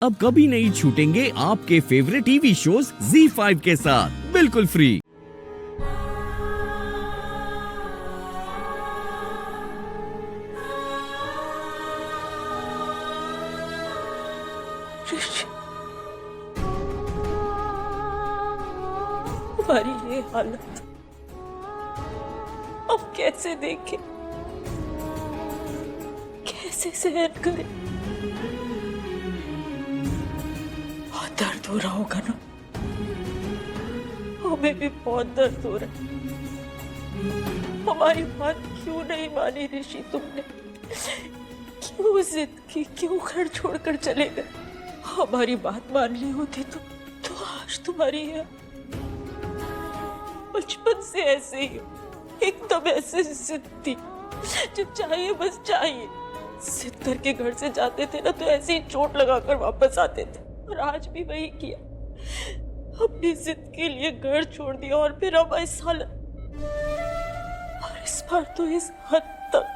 अब कभी नहीं छूटेंगे आपके फेवरेट टीवी शोज ZEE5 के साथ बिल्कुल फ्री। हमारी ये हालत अब कैसे देखें, कैसे सहन करें। बहुत दर्द हो रहा होगा ना, हमें भी बहुत दर्द हो रहा है। हमारी बात क्यों नहीं मानी ऋषि तुमने? क्यों जिद की, क्यों घर छोड़कर चले गए? हमारी बात मान ली होती तो आज तुम्हारी है। बचपन से ऐसे ही एकदम ऐसे जिद थी, जब चाहिए बस चाहिए। जिद करके घर से जाते थे ना तो ऐसे ही चोट लगाकर वापस आते थे, और आज भी वही किया। अपनी जिद के लिए घर छोड़ दिया और फिर अब इस हालत, और इस बार तो इस हद तक।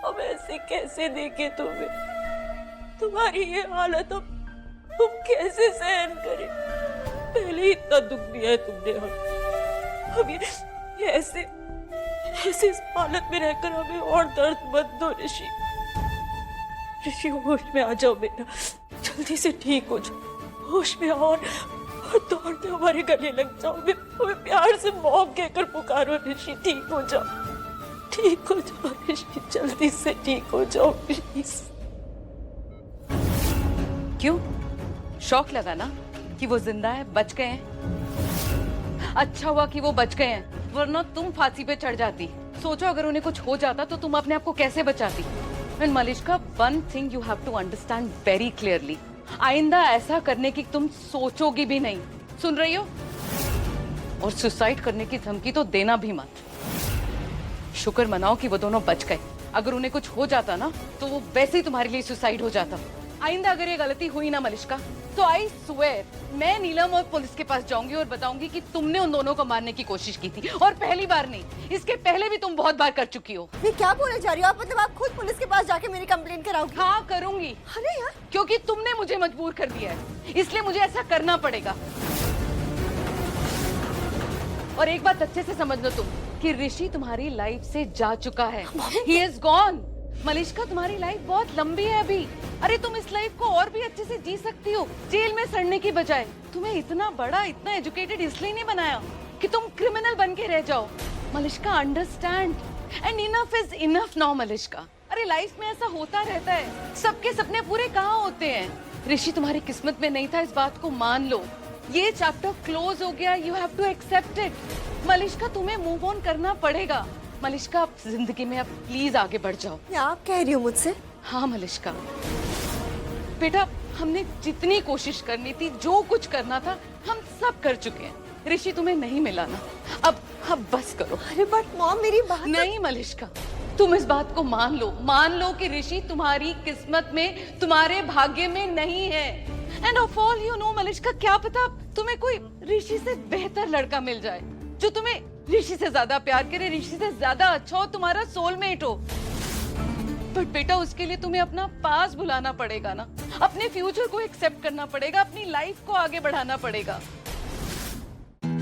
अब ऐसे कैसे देखे तुम्हें? तुम्हारी ये हालत अब तुम कैसे सहन करें? पहले इतना दुख दिया है तुमने हमें, अब ये ऐसे इस हालत में रहकर हमें और दर्द मत दो ऋषि। ऋषि होश में आ जाओ बेटा, जल्दी से ठीक हो जाओ। होश में आओ और दौड़ते हमारे गले लग जाओ। हमें प्यार से मॉम कहकर पुकारो ऋषि, ठीक हो जाओ, ठीक हो जाओ ऋषि, जल्दी से ठीक हो जाओ प्लीज। क्यों शौक लगा ना कि वो जिंदा है, बच गए हैं? अच्छा हुआ कि वो बच गए हैं, वरना तुम फांसी पे चढ़ जाती। सोचो अगर उन्हें कुछ हो जाता तो तुम अपने आप को कैसे बचाती? And Malishka, one thing you have to understand very clearly, आइंदा ऐसा करने की तुम सोचोगी भी नहीं, सुन रही हो? और सुसाइड करने की धमकी तो देना भी मत। शुक्र मनाओ कि वो दोनों बच गए। अगर उन्हें कुछ हो जाता ना तो वो वैसे ही तुम्हारे लिए सुसाइड हो जाता। आइंदा अगर ये गलती हुई ना मलिश्का, तो आई स्वेयर मैं नीलम और पुलिस के पास जाऊंगी और बताऊंगी कि तुमने उन दोनों को मारने की कोशिश की थी। और पहली बार नहीं, इसके पहले भी तुम बहुत बार कर चुकी हो। ये क्या बोले जा रही हो आप? मतलब आप खुद पुलिस के पास जाके मेरी कंप्लेन कराओगी? हाँ करूंगी। अरे यार, क्योंकि तुमने मुझे मजबूर कर दिया है, इसलिए मुझे ऐसा करना पड़ेगा। और एक बात अच्छे से समझ लो तुम कि ऋषि तुम्हारी लाइफ से जा चुका है। He is gone। मलिश्का, तुम्हारी लाइफ बहुत लंबी है अभी। अरे तुम इस लाइफ को और भी अच्छे से जी सकती हो, जेल में सड़ने की बजाय। तुम्हें इतना बड़ा, इतना एजुकेटेड इसलिए नहीं बनाया कि तुम क्रिमिनल बन के रह जाओ। Malishka, understand, and enough is enough now Malishka. अरे लाइफ में ऐसा होता रहता है, सबके सपने पूरे कहाँ होते हैं। ऋषि तुम्हारी किस्मत में नहीं था, इस बात को मान लो। ये चैप्टर क्लोज हो गया, you have to accept it. Malishka, तुम्हें मूव ऑन करना पड़ेगा। मलिश्का, आप जिंदगी में अब प्लीज आगे बढ़ जाओ। ये आप कह रही हो मुझसे? हाँ मलिश्का बेटा, हमने जितनी कोशिश करनी थी, जो कुछ करना था, हम सब कर चुके हैं। ऋषि तुम्हें नहीं मिला ना, अब बस करो। अरे बट मॉम, मेरी बात नहीं मलिश्का, तुम इस बात को मान लो कि ऋषि तुम्हारी किस्मत में, तुम्हारे भाग्य में नहीं है। End of all you know Malishka, क्या पता तुम्हें कोई ऋषि से बेहतर लड़का मिल जाए, जो तुम्हें ऋषि से ज्यादा प्यार करे, ऋषि से ज्यादा अच्छा हो, तुम्हारा सोलमेट हो। बट बेटा, उसके लिए तुम्हें अपना पास भुलाना पड़ेगा ना, अपने फ्यूचर को एक्सेप्ट करना पड़ेगा, अपनी लाइफ को आगे बढ़ाना पड़ेगा।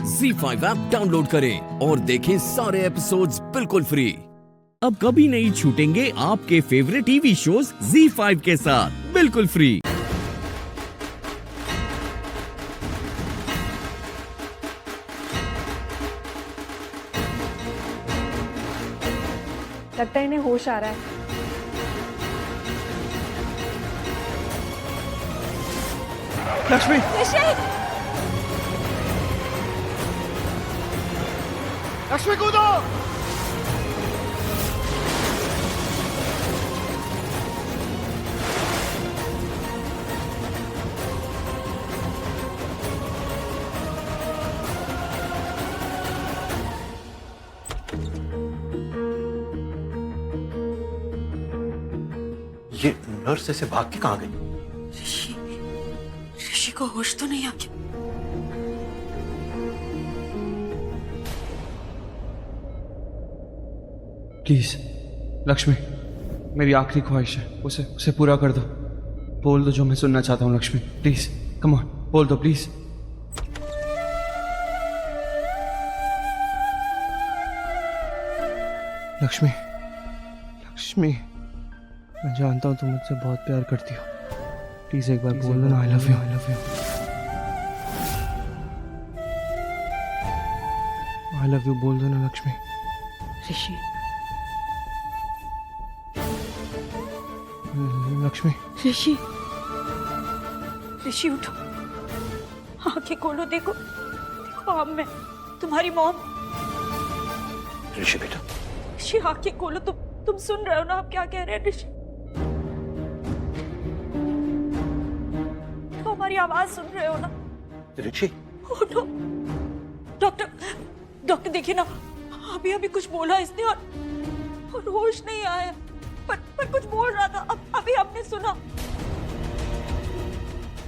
ZEE5 ऐप डाउनलोड करें और देखें सारे एपिसोड्स बिल्कुल फ्री। अब कभी नहीं छूटेंगे आपके फेवरेट टीवी शोज ZEE5 के साथ बिल्कुल फ्री। लगता है इन्हें होश आ रहा है। लक्ष्मी, लक्ष्मी कूदो! ये नर्स ऐसे भाग के कहाँ गई? ऋषि को होश तो नहीं आ गया? प्लीज लक्ष्मी, मेरी आखिरी ख्वाहिश है, उसे पूरा कर दो। बोल दो जो मैं सुनना चाहता हूँ लक्ष्मी, प्लीज कम ऑन, बोल दो प्लीज। लक्ष्मी, लक्ष्मी, मैं जानता हूँ तुम मुझसे बहुत प्यार करती हो, प्लीज एक बार बोल दो ना, I love you, I love you, I love you, बोल दो ना लक्ष्मी। ऋषि, लक्ष्मी, ऋषि, ऋषि उठो, आंखें खोलो, देखो देखो अब मैं तुम्हारी मॉम। ऋषि बेटा, ऋषि आंखें खोलो, तुम सुन रहे हो ना आप क्या कह रहे हैं ऋषि? तो हमारी आवाज सुन रहे हो ना? ऋषि, उठो। डॉक्टर देखिए ना, अभी अभी कुछ बोला इसने और होश नहीं आया, पर कुछ बोल रहा था, अभी आपने सुना।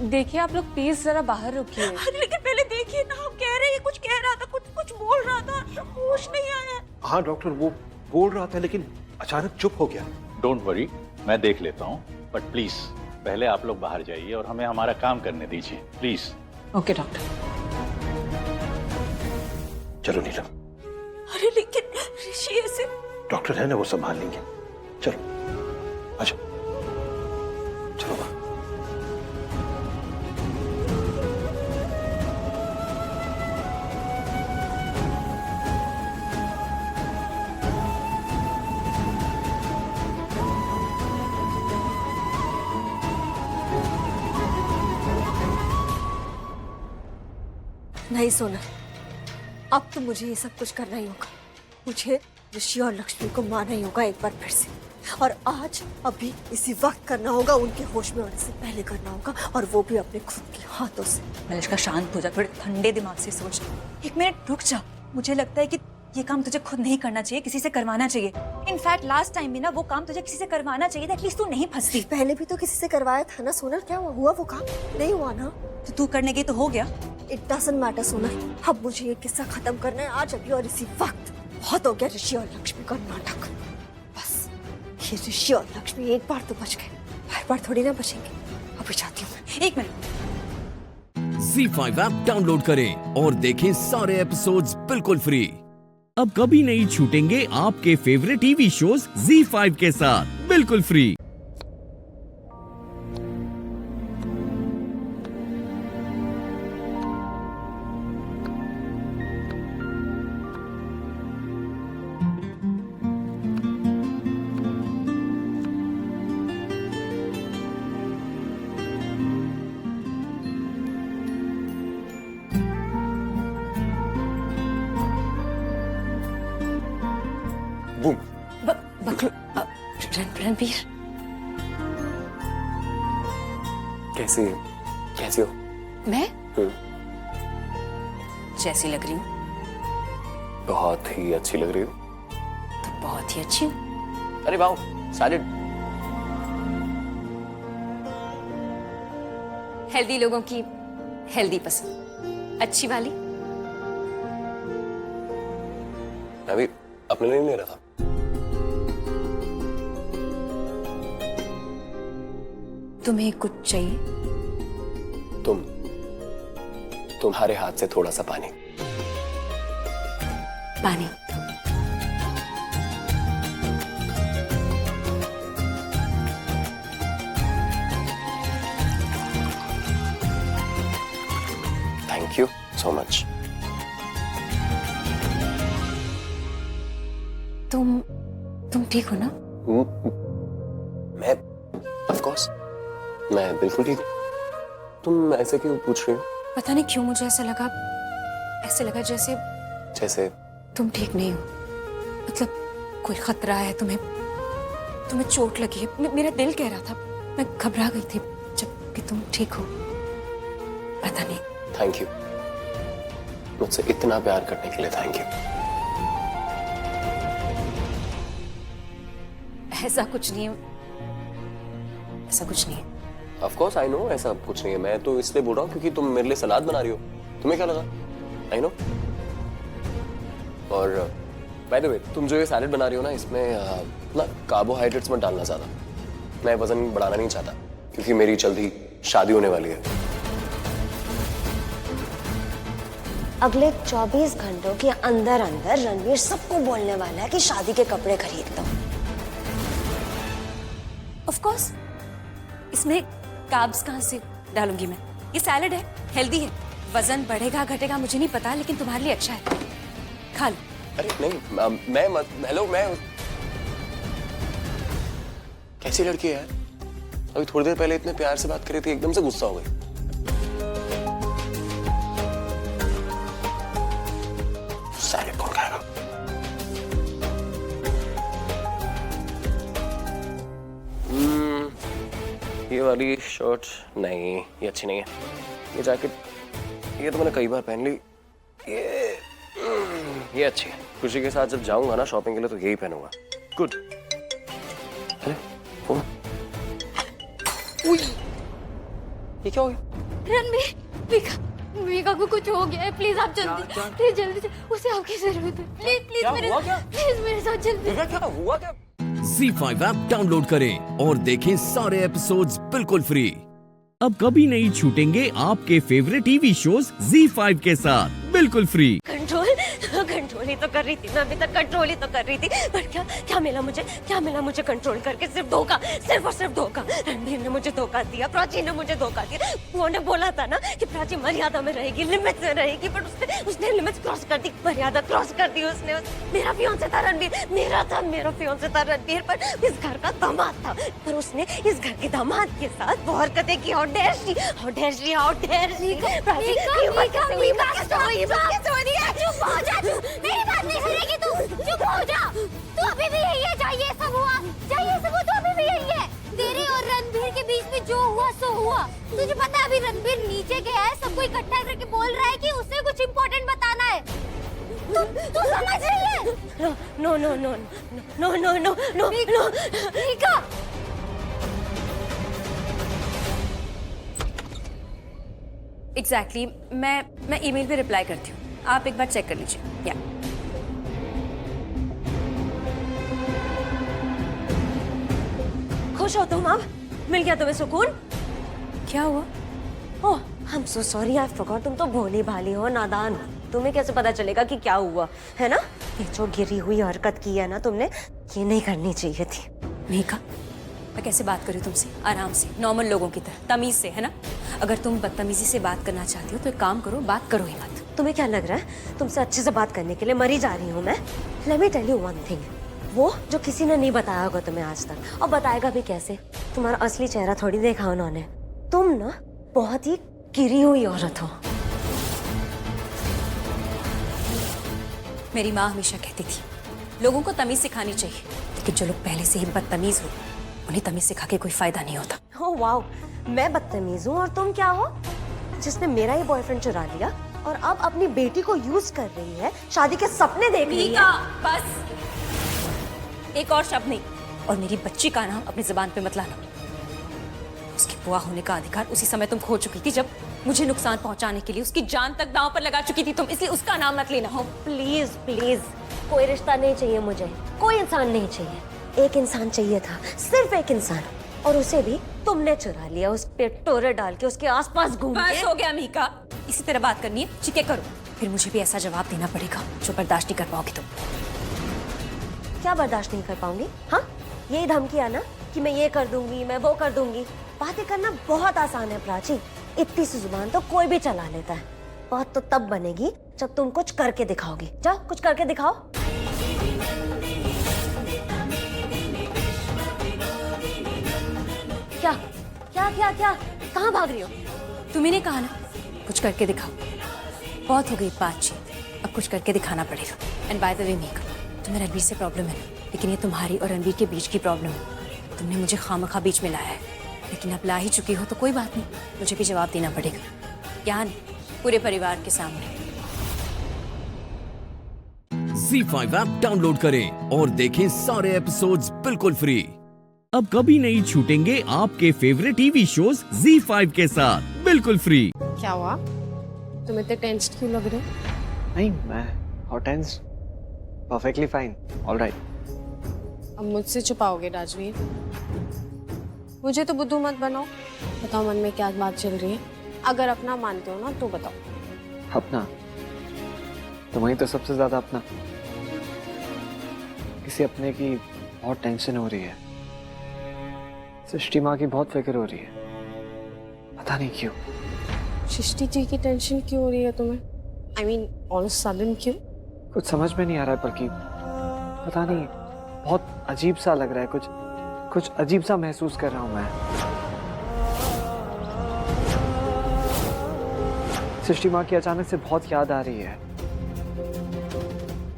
देखिए आप लोग प्लीज जरा बाहर रुकिए। लेकिन पहले देखिए ना, हम कह रहे हैं कुछ कह रहा था, कुछ बोल रहा था, होश नहीं आया। हाँ डॉक्टर, वो बोल रहा था लेकिन अचानक चुप हो गया। डोंट वरी, मैं देख लेता हूँ, बट प्लीज पहले आप लोग बाहर जाइए और हमें हमारा काम करने दीजिए, प्लीज। Okay doctor. चलो नीलम, अरे लेकिन ऋषि ऐसे। डॉक्टर है ना, वो संभाल लेंगे। चलो अच्छा, चलो बाहर। नहीं सोना, अब तो मुझे ये सब कुछ करना ही होगा। मुझे ऋषि और लक्ष्मी को मारना ही होगा एक बार फिर से, और आज अभी इसी वक्त करना होगा। उनके होश में आने से पहले करना होगा, और वो भी अपने खुद के हाथों से। मलिष्का शांत हो जा, थोड़े ठंडे दिमाग से सोच। एक मिनट रुक जा, मुझे लगता है कि ये काम तुझे खुद नहीं करना चाहिए, किसी से करवाना चाहिए। इनफैक्ट लास्ट टाइम भी ना वो काम तुझे किसी से करवाना चाहिए था, एटलीस्ट तू नहीं फंसती। पहले भी तो किसी से करवाया था ना सोनल, क्या हुआ वो काम? नहीं हुआ ना, तो तू करने गई तो हो गया। इट डजंट मैटर सोनल, अब मुझे ये किस्सा खत्म करना है आज, अभी और इसी वक्त। बहुत हो गया ऋषि और लक्ष्मी का नाटक, बस ये ऋषि और लक्ष्मी एक बार तो बच गए, हर बार थोड़ी ना बचेंगे। अभी जाती हूँ। एक मिनट। ZEE5 ऐप डाउनलोड करें और देखें सारे एपिसोड्स बिल्कुल फ्री। अब कभी नहीं छूटेंगे आपके फेवरेट टीवी शोज ZEE5 के साथ बिल्कुल फ्री। बूम। रणबीर, कैसी हो? मैं जैसी लग रही हूँ? बहुत ही अच्छी लग रही हो। तो बहुत ही अच्छी हूँ। अरे वाह, सैलेड। हेल्दी लोगों की हेल्दी पसंद, अच्छी वाली। मैं भी अपने लिए नहीं ले रहा था। तुम्हें कुछ चाहिए? तुम्हारे हाथ से थोड़ा सा पानी। पानी। Thank you so much. तुम ठीक हो ना? मैं ऑफ कोर्स, मैं बिल्कुल ठीक हूँ। तुम ऐसे क्यों पूछ रही हो? पता नहीं क्यों मुझे ऐसा लगा जैसे तुम ठीक नहीं हो। मतलब कोई खतरा है, तुम्हें चोट लगी है। मेरा दिल कह रहा था, मैं घबरा गई थी जबकि तुम ठीक हो। पता नहीं। थैंक यू, मुझसे इतना प्यार करने के लिए थैंक यू। ऐसा कुछ नहीं है। ऑफ कोर्स आई नो, ऐसा कुछ नहीं है। मैं तो इसलिए बोल रहा हूँ क्योंकि तुम मेरे लिए सलाद बना रही हो। तुम्हें क्या लगा? I know. और बाय द वे, तुम जो ये सैलेड बना रही हो ना, इसमें ना कार्बोहाइड्रेट्स मत डालना ज्यादा। मैं वजन बढ़ाना नहीं चाहता। क्योंकि मेरी जल्दी शादी होने वाली है। अगले 24 घंटों के अंदर अंदर रणवीर सबको बोलने वाला है कि शादी के कपड़े खरीद लो। ऑफ कोर्स, इसमें कार्ब्स कहाँ से डालूंगी मैं? ये सैलेड है, हेल्दी है। वजन बढ़ेगा घटेगा मुझे नहीं पता, लेकिन तुम्हारे लिए अच्छा है, खा लो। अरे नहीं, मैं मत, हेलो, मैं कैसी लड़की है? अभी थोड़ी देर पहले इतने प्यार से बात कर रही थी, एकदम से गुस्सा हो गई। सैलेड कौन खाएगा? ये वाली शर्ट नहीं, ये अच्छी नहीं है। ये जैकेट ये तो मैंने कई बार पहन ली। ये अच्छी है। खुशी के साथ जब जाऊंगा ना शॉपिंग के लिए तो यही पहनूंगा। गुड। अरे फोन, ये क्या हो गया? रणवीर, मीका को कुछ हो गया है, प्लीज आप जल्दी उसे आपकी जरूरत है। प्लीज मेरे साथ जल्दी। क्या हुआ क्या? ZEE5 ऐप डाउनलोड करें और देखें सारे एपिसोड्स बिल्कुल फ्री। अब कभी नहीं छूटेंगे आपके फेवरेट टीवी शोज ZEE5 के साथ बिल्कुल फ्री। कंट्रोल ही तो कर रही थी मैं, अभी तक कंट्रोल ही तो कर रही थी, पर क्या मिला मुझे कंट्रोल करके? सिर्फ धोखा, सिर्फ और सिर्फ धोखा। रणबीर ने मुझे धोखा दिया, प्राची ने मुझे धोखा दिया। उन्होंने बोला था ना कि प्राची मर्यादा में रहेगी, लिमिट में रहेगी, पर उसने लिमिट्स क्रॉस कर दी, मर्यादा क्रॉस कर दी उसने। मेरा फियांसे था रणबीर, मेरा फियांसे था रणबीर, पर इस घर का दामाद था। पर उसने इस घर के दामाद के साथ वो हरकतें की। How dare she. मेरी बात नहीं सुनेगी तू, चुप हो जा। तू अभी भी यही है, चाहिए सब हुआ, तू अभी भी यही है। तेरे और रणबीर के बीच में जो हुआ सो हुआ। तुझे पता है अभी रणबीर नीचे गया है, सबको इकट्ठा करके बोल रहा है कि उसे कुछ इम्पोर्टेंट बताना है। तू समझ रही है? नो। मीका, एग्जैक्टली, मैं ईमेल पे रिप्लाई करती हूँ, आप एक बार चेक कर लीजिए। या खुश हो तुम? अब मिल गया तुम्हें सुकून? क्या हुआ? Oh, I am so sorry, I forgot. तुम तो भोली भाली हो, नादान। तुम्हें कैसे पता चलेगा कि क्या हुआ है ना? ये जो गिरी हुई हरकत की है ना तुमने, ये नहीं करनी चाहिए थी। मीका, मैं कैसे बात करूँ तुमसे? आराम से, नॉर्मल लोगों की तरह, तमीज से, है ना? अगर तुम बदतमीजी से बात करना चाहती हो तो एक काम करो, बात करो ही मत। तुम्हें क्या लग रहा है तुमसे अच्छे से बात करने के लिए मरी जा रही हूँ मैं? Let me tell you one thing, वो जो किसी ने नहीं बताया होगा तुम्हें आज तक, और बताएगा भी कैसे? तुम्हारा असली चेहरा थोड़ी देखा उन्होंने। तुम ना बहुत ही गिरी हुई औरत हो। मेरी माँ हमेशा कहती थी लोगों को तमीज सिखानी चाहिए, लेकिन जो लोग पहले से ही बदतमीज हो उन्हें तमीज सिखा के कोई फायदा नहीं होता। ओह वाओ, मैं बदतमीज हूँ और तुम क्या हो? जिसने मेरा ही बॉयफ्रेंड चुरा लिया और अब अपनी बेटी को यूज कर रही है, शादी के सपने देख रही है। बस एक और शब्द नहीं, और मेरी बच्ची का नाम अपनी जुबान पे मत लाना। उसकी बुआ होने का अधिकार उसी समय तुम खो चुकी थी जब मुझे नुकसान पहुंचाने के लिए उसकी जान तक दांव पर लगा चुकी थी तुम, इसलिए उसका नाम मत लेना। प्लीज प्लीज, कोई रिश्ता नहीं चाहिए मुझे, कोई इंसान नहीं चाहिए। एक इंसान चाहिए था, सिर्फ एक इंसान, और उसे भी तुमने चुरा लिया। उस पे टोरे डाल के उसके आसपास घूम के। बस हो गया मीका, इसी तरह बात करनी है, ठीक है करो, फिर मुझे भी ऐसा जवाब देना पड़ेगा जो बर्दाश्त नहीं कर पाओगे तुम। क्या बर्दाश्त नहीं कर पाऊंगी? हाँ, यही धमकियां ना कि मैं ये कर दूंगी, मैं वो कर दूंगी। बातें करना बहुत आसान है प्राची, इतनी सी जुबान तो कोई भी चला लेता है। बात तो तब बनेगी जब तुम कुछ करके दिखाओगी। जाओ कुछ करके दिखाओ। क्या क्या क्या क्या कहाँ भाग रही हो? तुम्ही ने कहा ना कुछ करके दिखाओ। बहुत हो गई बातचीत, अब कुछ करके दिखाना पड़ेगा। And by the way Mika, तुम्हें रणवीर से प्रॉब्लम है, लेकिन ये तुम्हारी और रणवीर के बीच की प्रॉब्लम है। तुमने मुझे खामखा बीच में लाया है, लेकिन अब ला ही चुकी हो तो कोई बात नहीं, मुझे भी जवाब देना पड़ेगा। यहाँ पूरे परिवार के सामने। ZEE5 ऐप डाउनलोड करें और देखें सारे एपिसोड्स बिल्कुल फ्री। अब कभी नहीं छूटेंगे आपके फेवरेट टीवी शोज ZEE5 के साथ बिल्कुल फ्री। क्या हुआ? तुम इतने टेंस्ड क्यों लग रहे हो? नहीं, मैं how tense, perfectly fine, alright. अब मुझसे छुपाओगे राजवीर? मुझे तो बुद्धू मत बनाओ। बताओ मन में क्या बात चल रही है। अगर अपना मानते हो ना तो बताओ। अपना? तुम्हें तो सबसे ज्यादा अपना। किसी अपने की बहुत टेंशन हो रही है। सृष्टि माँ की बहुत फिक्र हो रही है, पता नहीं क्यों। सृष्टि जी की टेंशन क्यों हो रही है तुम्हें? I mean, ऑल सडन क्यों? कुछ समझ में नहीं आ रहा है, बल्कि पता नहीं, बहुत अजीब सा लग रहा है। कुछ अजीब सा महसूस कर रहा हूँ मैं। सृष्टि माँ की अचानक से बहुत याद आ रही है।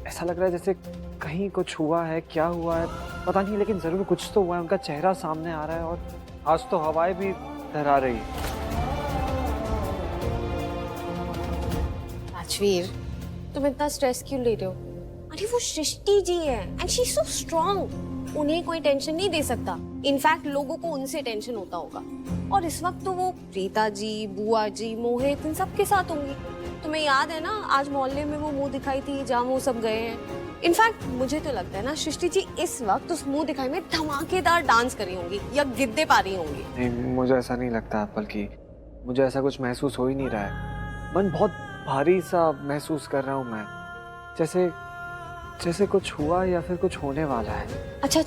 ऐसा लग रहा है जैसे कहीं कुछ हुआ है, क्या हुआ है पता नहीं, लेकिन जरूर कुछ तो हुआ है। उनका चेहरा सामने आ रहा है और आज तो हवाएं भी डरा रही है। राजवीर, तुम इतना स्ट्रेस क्यों ले रहे हो? अरे वो सृष्टि जी है and she is so strong. उन्हें कोई टेंशन नहीं दे सकता। इनफैक्ट लोगों को उनसे टेंशन होता होगा। और इस वक्त तो वो प्रीता जी, बुआ जी, मोहित इन सब के साथ होंगी। तुम्हें याद है ना आज मोहल्ले में वो मुंह दिखाई थी जहाँ वो सब गए हैं। इनफैक्ट मुझे तो लगता है ना सृष्टि जी इस वक्त उस मुंह दिखाई में धमाकेदार डांस कर रही होंगी या गिद्दे पा रही होंगी। नहीं, मुझे ऐसा नहीं लगता, बल्कि मुझे ऐसा कुछ महसूस हो ही नहीं रहा है। मन बहुत भारी सा महसूस कर रहा हूँ मैं, जैसे कुछ हुआ या फिर कुछ होने वाला है। अच्छा,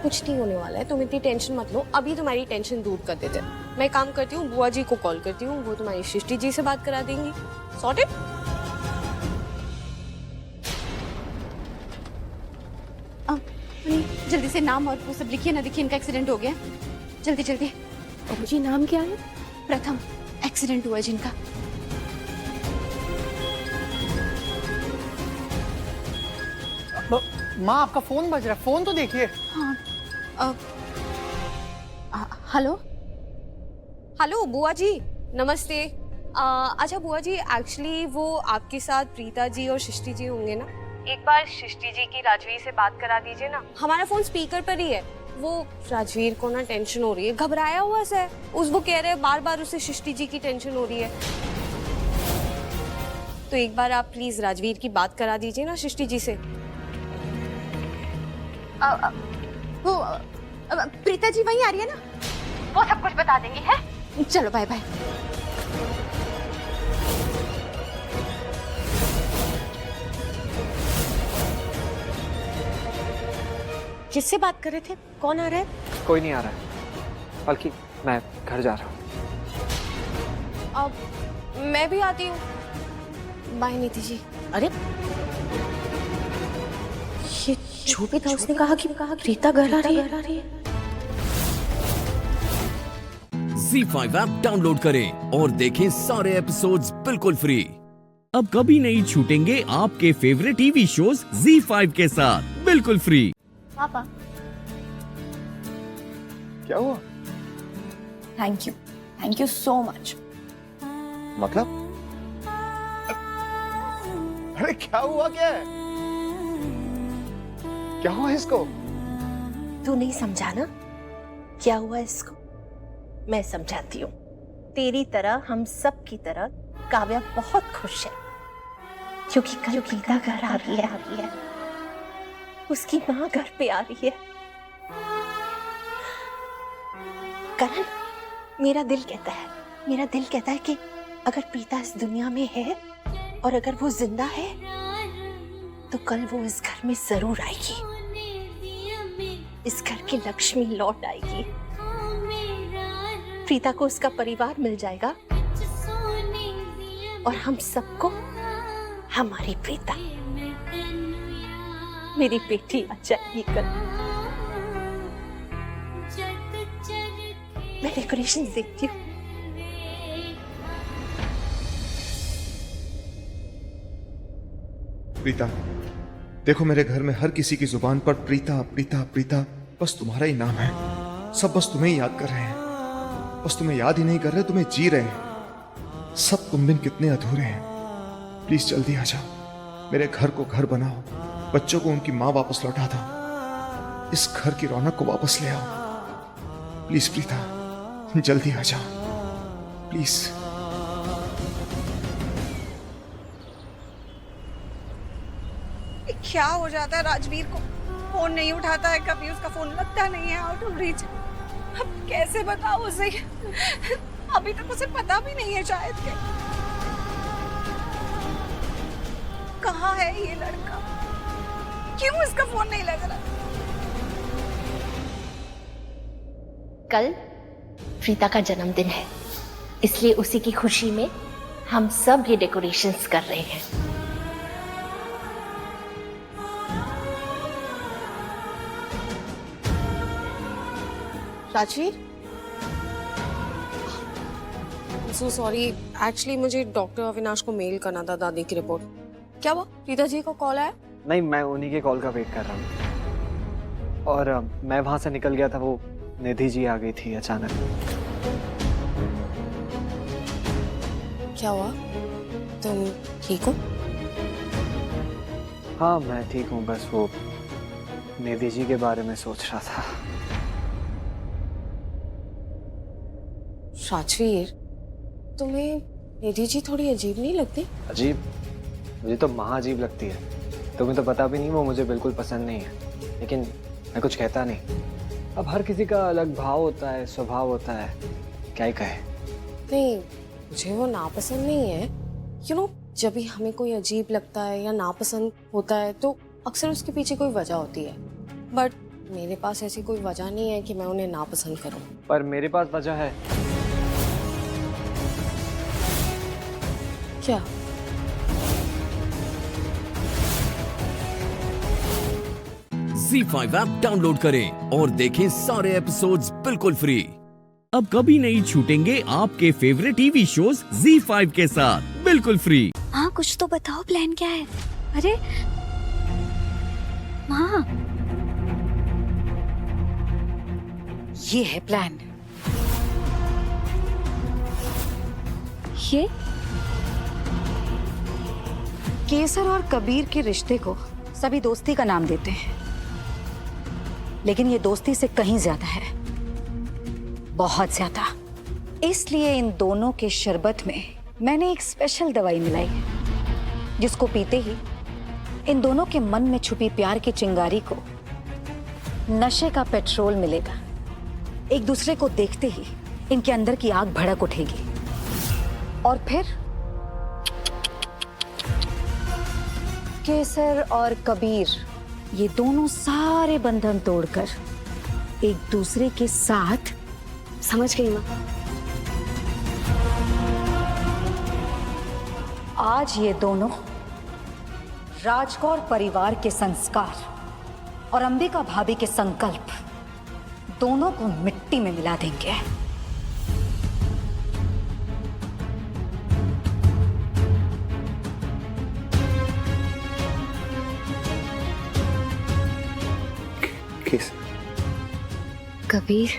कुछ नहीं होने वाला है। तुम इतनी टेंशन मत लो। अभी तुम्हारी टेंशन दूर कर देते हैं। मैं काम करती हूँ, बुआ जी को कॉल करती हूँ, वो तुम्हारी सृष्टि जी से बात करा देंगी। सॉर्टेड? जल्दी से नाम और वो सब लिखिए ना। देखिए इनका एक्सीडेंट हो गया। जल्दी जल्दी। जी नाम क्या है? प्रथम। एक्सीडेंट हुआ है जिनका। माँ आपका फोन बज रहा है, फोन तो देखिए। हाँ। हेलो हेलो बुआ जी, नमस्ते। अच्छा बुआ जी, एक्चुअली वो आपके साथ प्रीता जी और सृष्टि जी होंगे ना? एक बार सृष्टि जी की राजवीर से बात करा दीजिए ना। हमारा फोन स्पीकर पर ही है। वो राजवीर को ना टेंशन हो रही है, घबराया हुआ सा है। वो कह रहे हैं बार बार उसे सृष्टि जी की टेंशन हो रही है। तो एक बार आप प्लीज राजवीर की बात करा दीजिए ना सृष्टि जी से। वो प्रीता जी वहीं आ रही है ना? वो सब कुछ बता देंगे है। चलो बाय बाय। किससे बात कर रहे थे? कौन आ रहा है? कोई नहीं आ रहा है, बल्कि मैं घर जा रहा हूँ। अब मैं भी आती हूँ। बाय नीति जी। अरे ये जो भी था उसने कहा कि प्रीता घर आ रही है। ZEE5 ऐप डाउनलोड करें और देखें सारे एपिसोड्स बिल्कुल फ्री। अब कभी नहीं छूटेंगे आपके फेवरेट टीवी शोज ZEE5 के साथ बिल्कुल फ्री। पापा क्या हुआ? Thank you so much. मतलब? अरे क्या हुआ? क्या हुआ इसको? तू नहीं समझा ना क्या हुआ इसको? मैं समझाती हूँ। तेरी तरह हम सब की तरह काव्या बहुत खुश है क्योंकि कल प्रीता घर आ रही है। उसकी माँ घर पे आ रही है। करण, मेरा दिल कहता है कि अगर प्रीता इस दुनिया में है और अगर वो जिंदा है तो कल वो इस घर में जरूर आएगी। इस घर की लक्ष्मी लौट आएगी। प्रीता को उसका परिवार मिल जाएगा और हम सबको हमारी प्रीता, मेरी बेटी आ जाएगी कल। मैं डेकोरेशन देखती हूँ। प्रीता, देखो मेरे घर में हर किसी की जुबान पर प्रीता प्रीता प्रीता बस तुम्हारा ही नाम है। सब बस तुम्हें ही याद कर रहे हैं। बस तुम्हें याद ही नहीं कर रहे, तुम्हें जी रहे हैं। सब तुम बिन कितने अधूरे हैं। प्लीज जल्दी आ जाओ, मेरे घर को घर बनाओ, बच्चों को उनकी माँ वापस लौटा दो, इस घर की रौनक को वापस ले आओ। प्लीज प्रीता, जल्दी आ जाओ प्लीज। क्या हो जाता है राजवीर को? फोन नहीं उठाता है, कभी उसका फोन लगता नहीं है, आउट ऑफ रीच। अब कैसे बताओ उसे? अभी तक उसे पता भी नहीं है शायद के कहाँ है ये लड़का, क्यों इसका फोन नहीं लग रहा? कल प्रीता का जन्मदिन है, इसलिए उसी की खुशी में हम सब ये डेकोरेशंस कर रहे हैं। राजवीर, सो सॉरी, एक्चुअली मुझे डॉक्टर अविनाश को मेल करना था दादी की रिपोर्ट। क्या हुआ? प्रीता जी को कॉल आया? नहीं, मैं उन्हीं के कॉल का वेट कर रहा हूँ। और मैं वहां से निकल गया था, वो निधि जी आ गई थी अचानक। क्या हुआ? तुम ठीक हो? हाँ, मैं ठीक हूँ, बस वो निधि जी के बारे में सोच रहा था। राजवीर, तुम्हें निधि जी थोड़ी अजीब नहीं लगती? अजीब? मुझे तो महाअजीब लगती है। तुम्हें तो पता भी नहीं, वो मुझे बिल्कुल पसंद नहीं है, लेकिन मैं कुछ कहता नहीं। अब हर किसी का अलग भाव होता है, स्वभाव होता है, क्या ही कहे। नहीं, मुझे वो नापसंद नहीं है। यू नो, जब भी हमें कोई अजीब लगता है या नापसंद होता है तो अक्सर उसके पीछे कोई वजह होती है, बट मेरे पास ऐसी कोई वजह नहीं है कि मैं उन्हें नापसंद करूं। पर मेरे पास वजह है। क्या? ZEE5 ऐप डाउनलोड करें और देखें सारे एपिसोड्स बिल्कुल फ्री। अब कभी नहीं छूटेंगे आपके फेवरेट टीवी शोज ZEE5 के साथ बिल्कुल फ्री। हाँ, कुछ तो बताओ, प्लान क्या है? अरे माँ, ये है प्लान। ये केसर और कबीर के रिश्ते को सभी दोस्ती का नाम देते हैं, लेकिन ये दोस्ती से कहीं ज्यादा है, बहुत ज्यादा। इसलिए इन दोनों के शरबत में मैंने एक स्पेशल दवाई मिलाई है, जिसको पीते ही इन दोनों के मन में छुपी प्यार की चिंगारी को नशे का पेट्रोल मिलेगा। एक दूसरे को देखते ही इनके अंदर की आग भड़क उठेगी और फिर केसर और कबीर ये दोनों सारे बंधन तोड़कर एक दूसरे के साथ। समझ गई माँ। आज ये दोनों राजकौर परिवार के संस्कार और अंबिका भाभी के संकल्प दोनों को मिट्टी में मिला देंगे। किस? कबीर,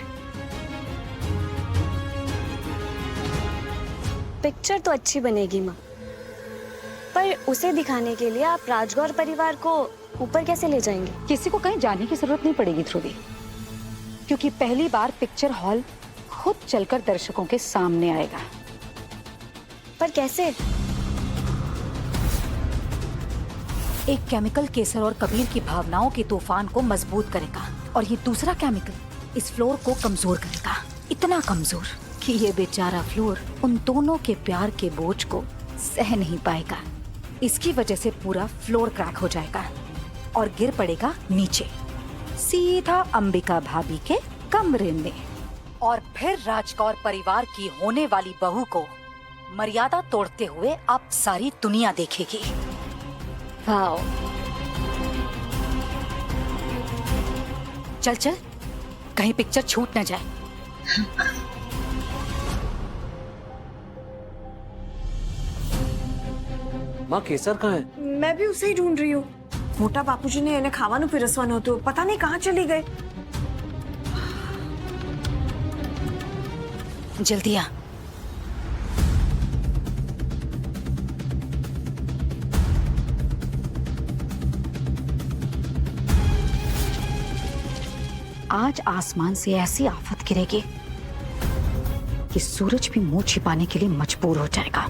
पिक्चर तो अच्छी बनेगी माँ, पर उसे दिखाने के लिए आप राजगौर परिवार को ऊपर कैसे ले जाएंगे? किसी को कहीं जाने की जरूरत नहीं पड़ेगी ध्रुवी, क्योंकि पहली बार पिक्चर हॉल खुद चलकर दर्शकों के सामने आएगा। पर कैसे? एक केमिकल केसर और कबीर की भावनाओं के तूफान को मजबूत करेगा और ये दूसरा केमिकल इस फ्लोर को कमजोर करेगा, इतना कमजोर कि ये बेचारा फ्लोर उन दोनों के प्यार के बोझ को सह नहीं पाएगा। इसकी वजह से पूरा फ्लोर क्रैक हो जाएगा और गिर पड़ेगा नीचे, सीधा अंबिका भाभी के कमरे में। और फिर राजकौर परिवार की होने वाली बहू को मर्यादा तोड़ते हुए अब सारी दुनिया देखेगी। वाओ। चल चल, कहीं पिक्चर छूट न जाए। माँ, केसर कहाँ है? मैं भी उसे ही ढूंढ रही हूँ। मोटा बापूजी ने इन्हें खावानु पिरसवानो तो पता नहीं कहाँ चली गए। जल्दी आ। आज आसमान से ऐसी आफत गिरेगी कि सूरज भी मुंह छिपाने के लिए मजबूर हो जाएगा।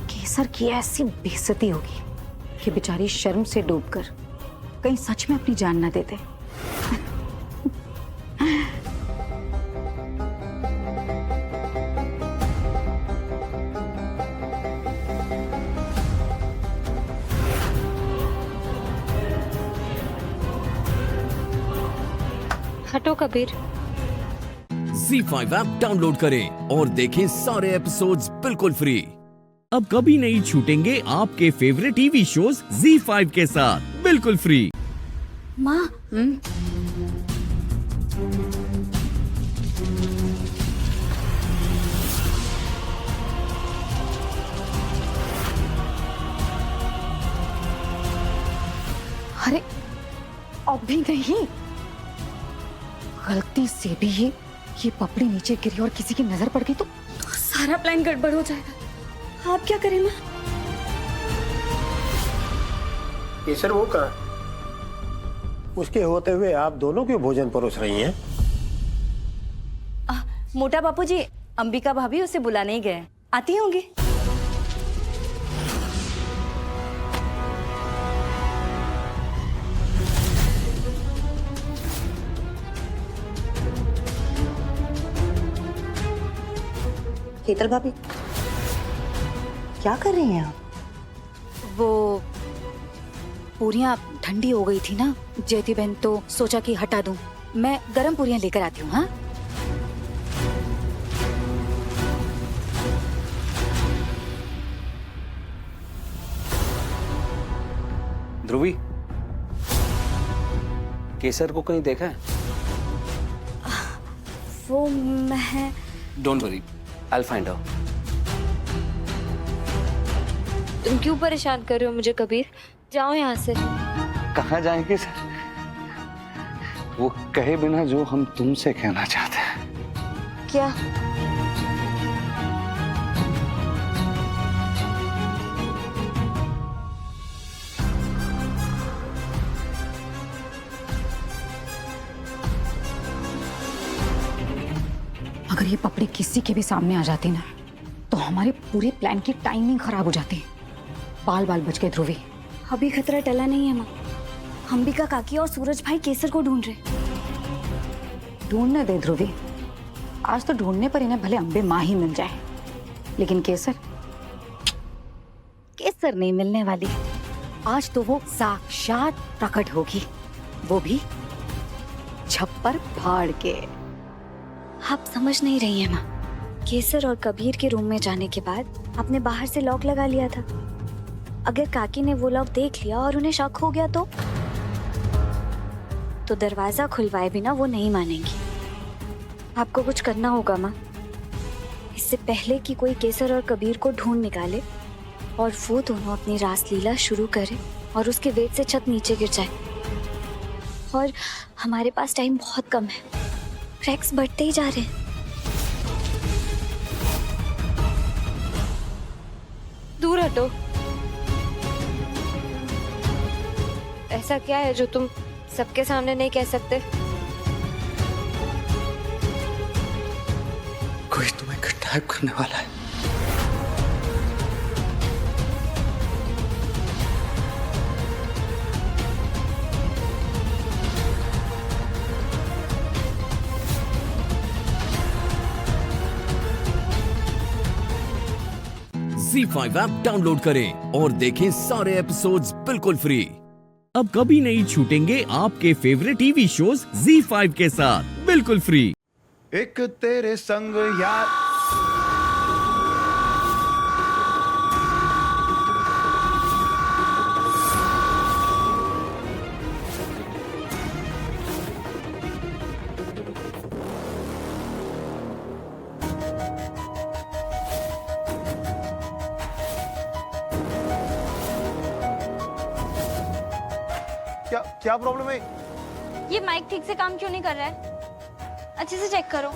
केसर की ऐसी बेइज्जती होगी कि बेचारी शर्म से डूबकर कहीं सच में अपनी जान न दे दे। हटो कबीर। Z5 ऐप डाउनलोड करें और देखें सारे एपिसोड्स बिल्कुल फ्री। अब कभी नहीं छूटेंगे आपके फेवरेट टीवी शोज Z5 के साथ बिल्कुल फ्री। माँ अरे अभी नहीं, गलती से भी ये पपड़ी नीचे गिरी और किसी की नजर पड़ गई तो सारा प्लान गड़बड़ हो जाएगा। आप क्या करें माँ? केसर वो कहा, उसके होते हुए आप दोनों क्यों भोजन परोस रही हैं? मोटा बापू जी, अंबिका भाभी उसे बुलाने ही गए, आती होंगी। शीतल भाभी क्या कर रही हैं आप? वो पूरियां ठंडी हो गई थी ना जयती बहन, तो सोचा कि हटा दूं। मैं गरम पूरियां लेकर आती हूँ। हाँ ध्रुवी, केसर को कहीं देखा है? वो मैं don't worry, I'll find out. तुम क्यों परेशान कर रहे हो मुझे कबीर? जाओ यहाँ से। कहाँ जाएंगे सर? वो कहे बिना जो हम तुमसे कहना चाहते हैं। क्या? अगर ये पपड़ी किसी के भी सामने आ जाती ना तो हमारे पूरे प्लान की टाइमिंग खराब हो जाती। बाल बाल बच गए ध्रुवी। अभी खतरा टला नहीं है माँ। अंबिका काकी और सूरज भाई केसर को ढूंढ रहे। ढूंढने दे ध्रुवी, आज तो ढूंढने पर इन्हें भले अंबे माँ ही मिल जाए, लेकिन केसर नहीं मिलने वाली। आज तो वो साक्षात प्रकट होगी, वो भी छप्पर फाड़ के। आप समझ नहीं रही हैं माँ। केसर और कबीर के रूम में जाने के बाद आपने बाहर से लॉक लगा लिया था। अगर काकी ने वो लॉक देख लिया और उन्हें शक हो गया तो दरवाजा खुलवाए बिना वो नहीं मानेंगी। आपको कुछ करना होगा माँ, इससे पहले कि कोई केसर और कबीर को ढूंढ निकाले और वो दोनों अपनी रासलीला शुरू करें और उसके वेट से छत नीचे गिर जाए। और हमारे पास टाइम बहुत कम है, ट्रैक्स बढ़ते ही जा रहे हैं। दूर हटो। ऐसा क्या है जो तुम सबके सामने नहीं कह सकते? कोई तुम्हें किडनैप करने वाला है। Z5 ऐप डाउनलोड करें और देखें सारे एपिसोड्स बिल्कुल फ्री। अब कभी नहीं छूटेंगे आपके फेवरेट टीवी शोज Z5 के साथ बिल्कुल फ्री। एक तेरे संग यार। क्या प्रॉब्लम है? ये माइक ठीक से काम क्यों नहीं कर रहा है? अच्छे से चेक करो।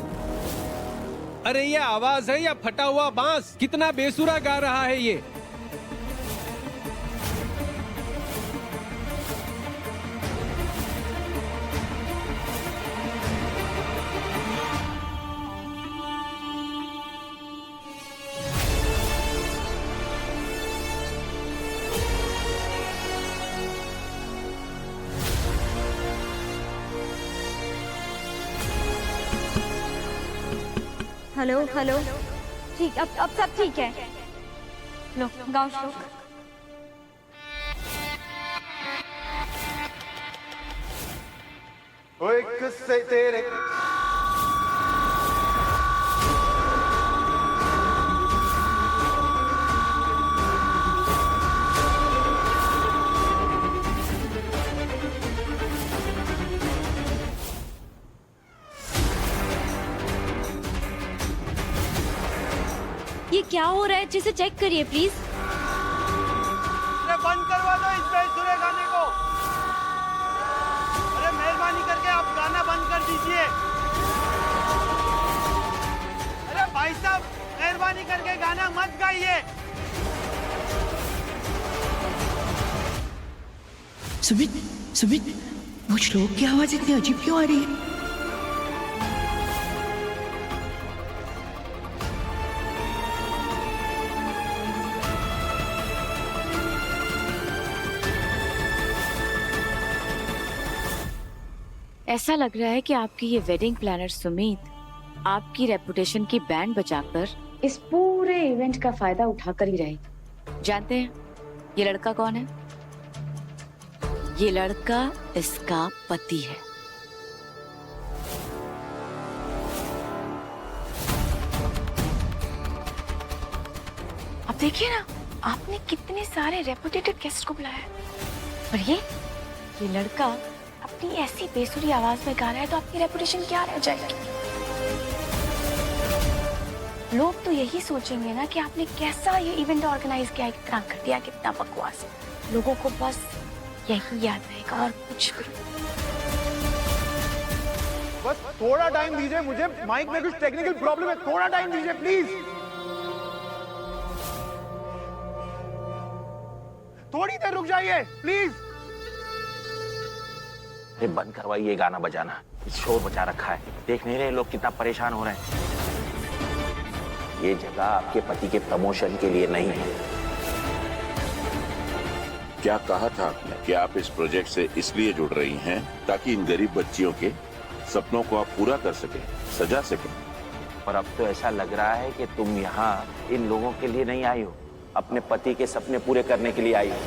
अरे ये आवाज है या फटा हुआ बांस? कितना बेसुरा गा रहा है ये। हेलो हेलो, ठीक, अब सब ठीक है। लो गाओ श्लोक। ओ एक से तेरे ये क्या हो रहा है? अच्छे से चेक करिए प्लीज। अरे बंद करवा दो इस बेसुरे गाने को। अरे मेहरबानी करके आप गाना बंद कर दीजिए। अरे भाई साहब मेहरबानी करके गाना मत गाइए। सुमित, सुमित, वो श्लोक की आवाज इतनी अजीब क्यों आ रही है? ऐसा लग रहा है कि आपकी ये वेडिंग प्लानर सुमित आपकी रेपुटेशन की बैंड बजाकर इस पूरे इवेंट का फायदा उठाकर ही रहे। जानते हैं ये लड़का कौन है? ये लड़का इसका पति है। अब देखिए ना, आपने कितने सारे रेपुटेड गेस्ट को बुलाया है, और ये लड़का अपनी ऐसी बेसुरी आवाज में गा रहा है, तो आपकी रेपुटेशन क्या रह जाएगी? लोग तो यही सोचेंगे ना कि आपने कैसा ये इवेंट ऑर्गेनाइज किया, कितना घटिया, कितना बकवास। लोगों को बस यही याद रहेगा और कुछ भी। बस थोड़ा टाइम दीजिए मुझे, माइक में कुछ टेक्निकल प्रॉब्लम है, थोड़ा टाइम दीजिए प्लीज। थोड़ी देर रुक जाइए प्लीज। अरे बंद करवाइए गाना बजाना, शोर बचा रखा है। देख नहीं रहे लोग कितना परेशान हो रहे हैं। ये जगह आपके पति के प्रमोशन के लिए नहीं है। क्या कहा था आपने कि आप इस प्रोजेक्ट से इसलिए जुड़ रही हैं ताकि इन गरीब बच्चियों के सपनों को आप पूरा कर सकें, सजा सकें। और अब तो ऐसा लग रहा है कि तुम यहाँ इन लोगों के लिए नहीं आई हो, अपने पति के सपने पूरे करने के लिए आई हो।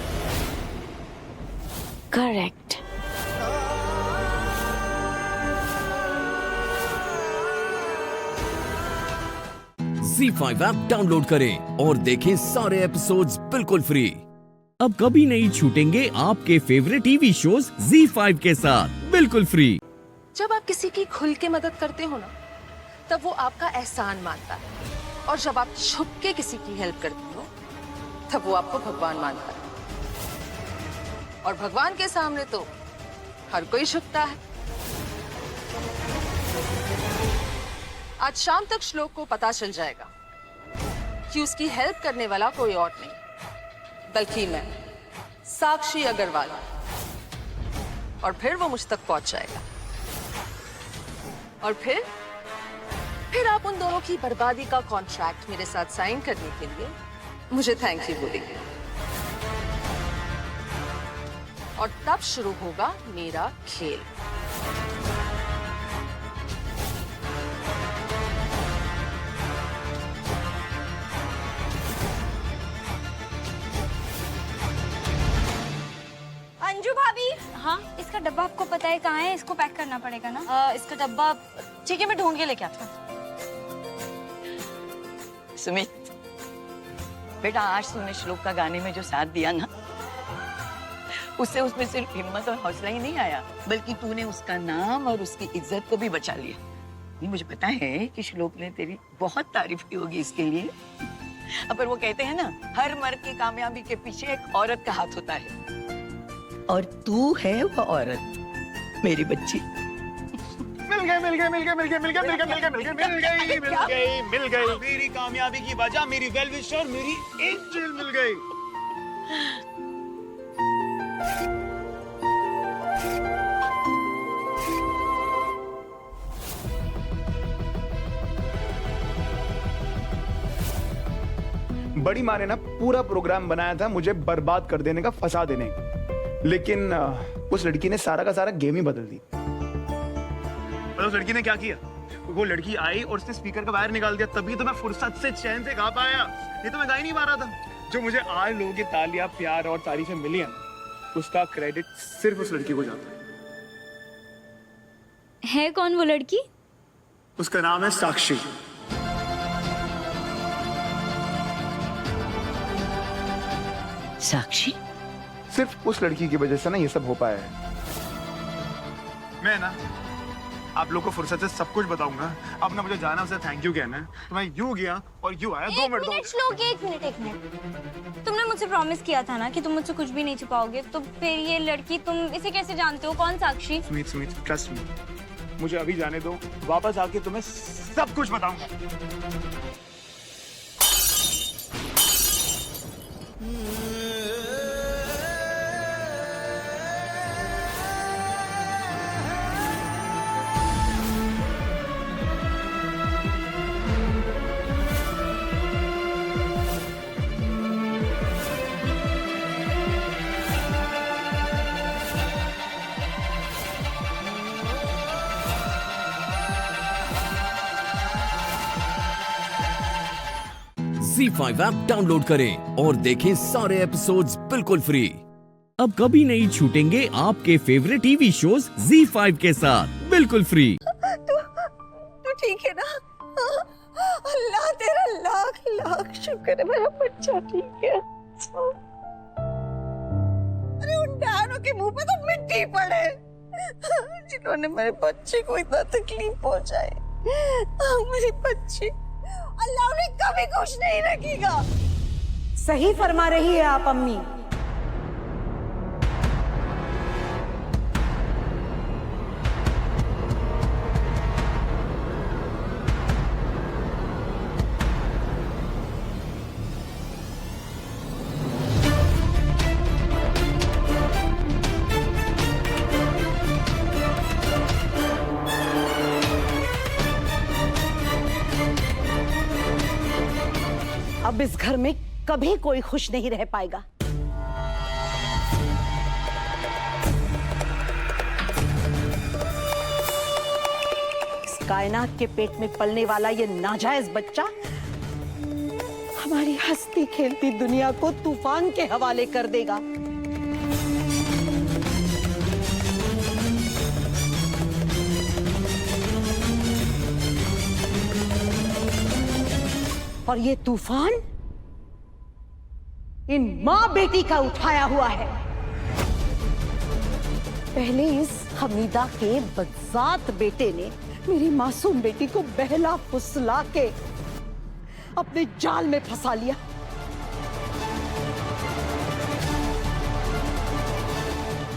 करेक्ट। ZEE5 ऐप डाउनलोड करें और देखें सारे एपिसोड्स बिल्कुल फ्री। अब कभी नहीं छूटेंगे आपके फेवरेट टीवी शोज ZEE5 के साथ बिल्कुल फ्री। जब आप किसी की खुल के मदद करते हो ना, तब वो आपका एहसान मानता है, और जब आप छुप के किसी की हेल्प करते हो, तब वो आपको भगवान मानता है। और भगवान के सामने तो हर कोई झुकता है। आज शाम तक श्लोक को पता चल जाएगा कि उसकी हेल्प करने वाला कोई और नहीं, बल्कि मैं, साक्षी अग्रवाल। और फिर वो मुझ तक पहुंच जाएगा, और फिर आप उन दोनों की बर्बादी का कॉन्ट्रैक्ट मेरे साथ साइन करने के लिए मुझे थैंक यू बोलेंगे। और तब शुरू होगा मेरा खेल। अंजू भाभी, हाँ इसका डब्बा आपको पता है कहाँ है? इसको पैक करना पड़ेगा ना। इसका डब्बा ठीक है, मैं ढूंढ के लेके आता हूँ। सुमित बेटा, आज तूने श्लोक का गाने में जो साथ दिया ना, उससे उसमें सिर्फ हिम्मत और हौसला ही नहीं आया, बल्कि तूने उसका नाम और उसकी इज्जत को भी बचा लिया। नहीं, मुझे पता है कि श्लोक ने तेरी बहुत तारीफ की होगी इसके लिए। पर वो कहते हैं ना, हर मर्द की कामयाबी के पीछे एक औरत का हाथ होता है, और तू है वो औरत, मेरी बच्ची। मिल गई मेरी कामयाबी की वजह, मेरी वेल विशर, मेरी एंजल मिल गई। बड़ी माँ ने ना पूरा प्रोग्राम बनाया था मुझे बर्बाद कर देने का, फंसा देने का, लेकिन उस लड़की ने सारा का सारा गेम ही बदल दी। उस लड़की ने क्या किया? वो लड़की आई और उसने स्पीकर का वायर निकाल दिया, तभी तो मैं फुर्सत से चैन से गा पाया, नहीं तो मैं गा ही नहीं पा रहा था। जो मुझे आज लोगों की तालियां, प्यार और तारीफें मिली हैं, उसका क्रेडिट सिर्फ उस लड़की को जाता है। है कौन वो लड़की? उसका नाम है साक्षी। साक्षी? सिर्फ उस लड़की की वजह से ना ये सब हो पाया है। मैं ना आप लोग को फुर्सत से सब कुछ बताऊंगा। अब ना मुझे जाना, उसे थैंक यू कहना है, तो मैं यूं गया और यूं आया। 2 मिनट श्लोक, एक मिनट। तुमने मुझसे प्रॉमिस किया था ना कि तुम मुझसे कुछ भी नहीं छुपाओगे, तो फिर ये लड़की, तुम इसे कैसे जानते हो? कौन साक्षी? सुमित ट्रस्ट मी, मुझे अभी जाने दो, वापस आके तुम्हें सब कुछ बताऊंगा। ZEE5 ऐप डाउनलोड करें और देखें सारे एपिसोड्स बिल्कुल फ्री। अब कभी नहीं छूटेंगे आपके फेवरेट टीवी शोज ZEE5 के साथ बिल्कुल फ्री। तू ठीक है ना? अल्लाह तेरा लाख लाख शुक्र है, मेरा बच्चा ठीक है। अरे उन डायनों के मुंह पे तो मिट्टी पड़े जिन्होंने मेरे बच्चे को इतना तकलीफ पहुंचाई। मेरी बच्ची, अल्लाह उन्हें कभी खुश नहीं रखेगा। सही फरमा रही है आप अम्मी। अब इस घर में कभी कोई खुश नहीं रह पाएगा। इस कायनात के पेट में पलने वाला ये नाजायज बच्चा हमारी हंसती खेलती दुनिया को तूफान के हवाले कर देगा। और ये तूफान इन माँ बेटी का उठाया हुआ है। पहले इस हमीदा के बदजात बेटे ने मेरी मासूम बेटी को बहला फुसला के अपने जाल में फंसा लिया।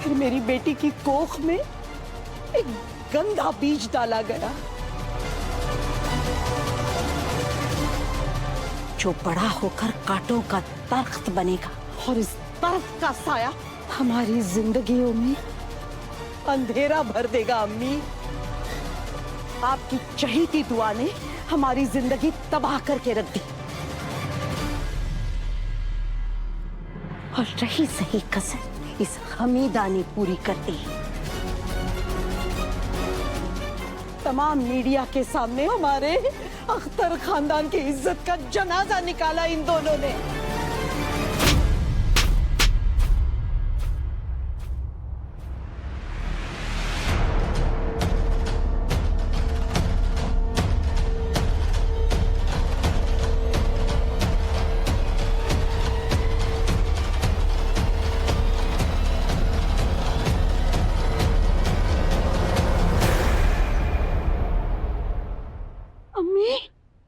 फिर मेरी बेटी की कोख में एक गंदा बीज डाला गया जो बड़ा होकर कांटों का दरख्त बनेगा, और इस दरख्त का साया हमारी जिंदगियों में अंधेरा भर देगा। अम्मी, आपकी चहीती दुआ ने हमारी जिंदगी तबाह करके रख दी। और रही सही कसर इस हमीदा ने पूरी कर दी। तमाम मीडिया के सामने हमारे अख्तर खानदान की इज्जत का जनाजा निकाला इन दोनों ने।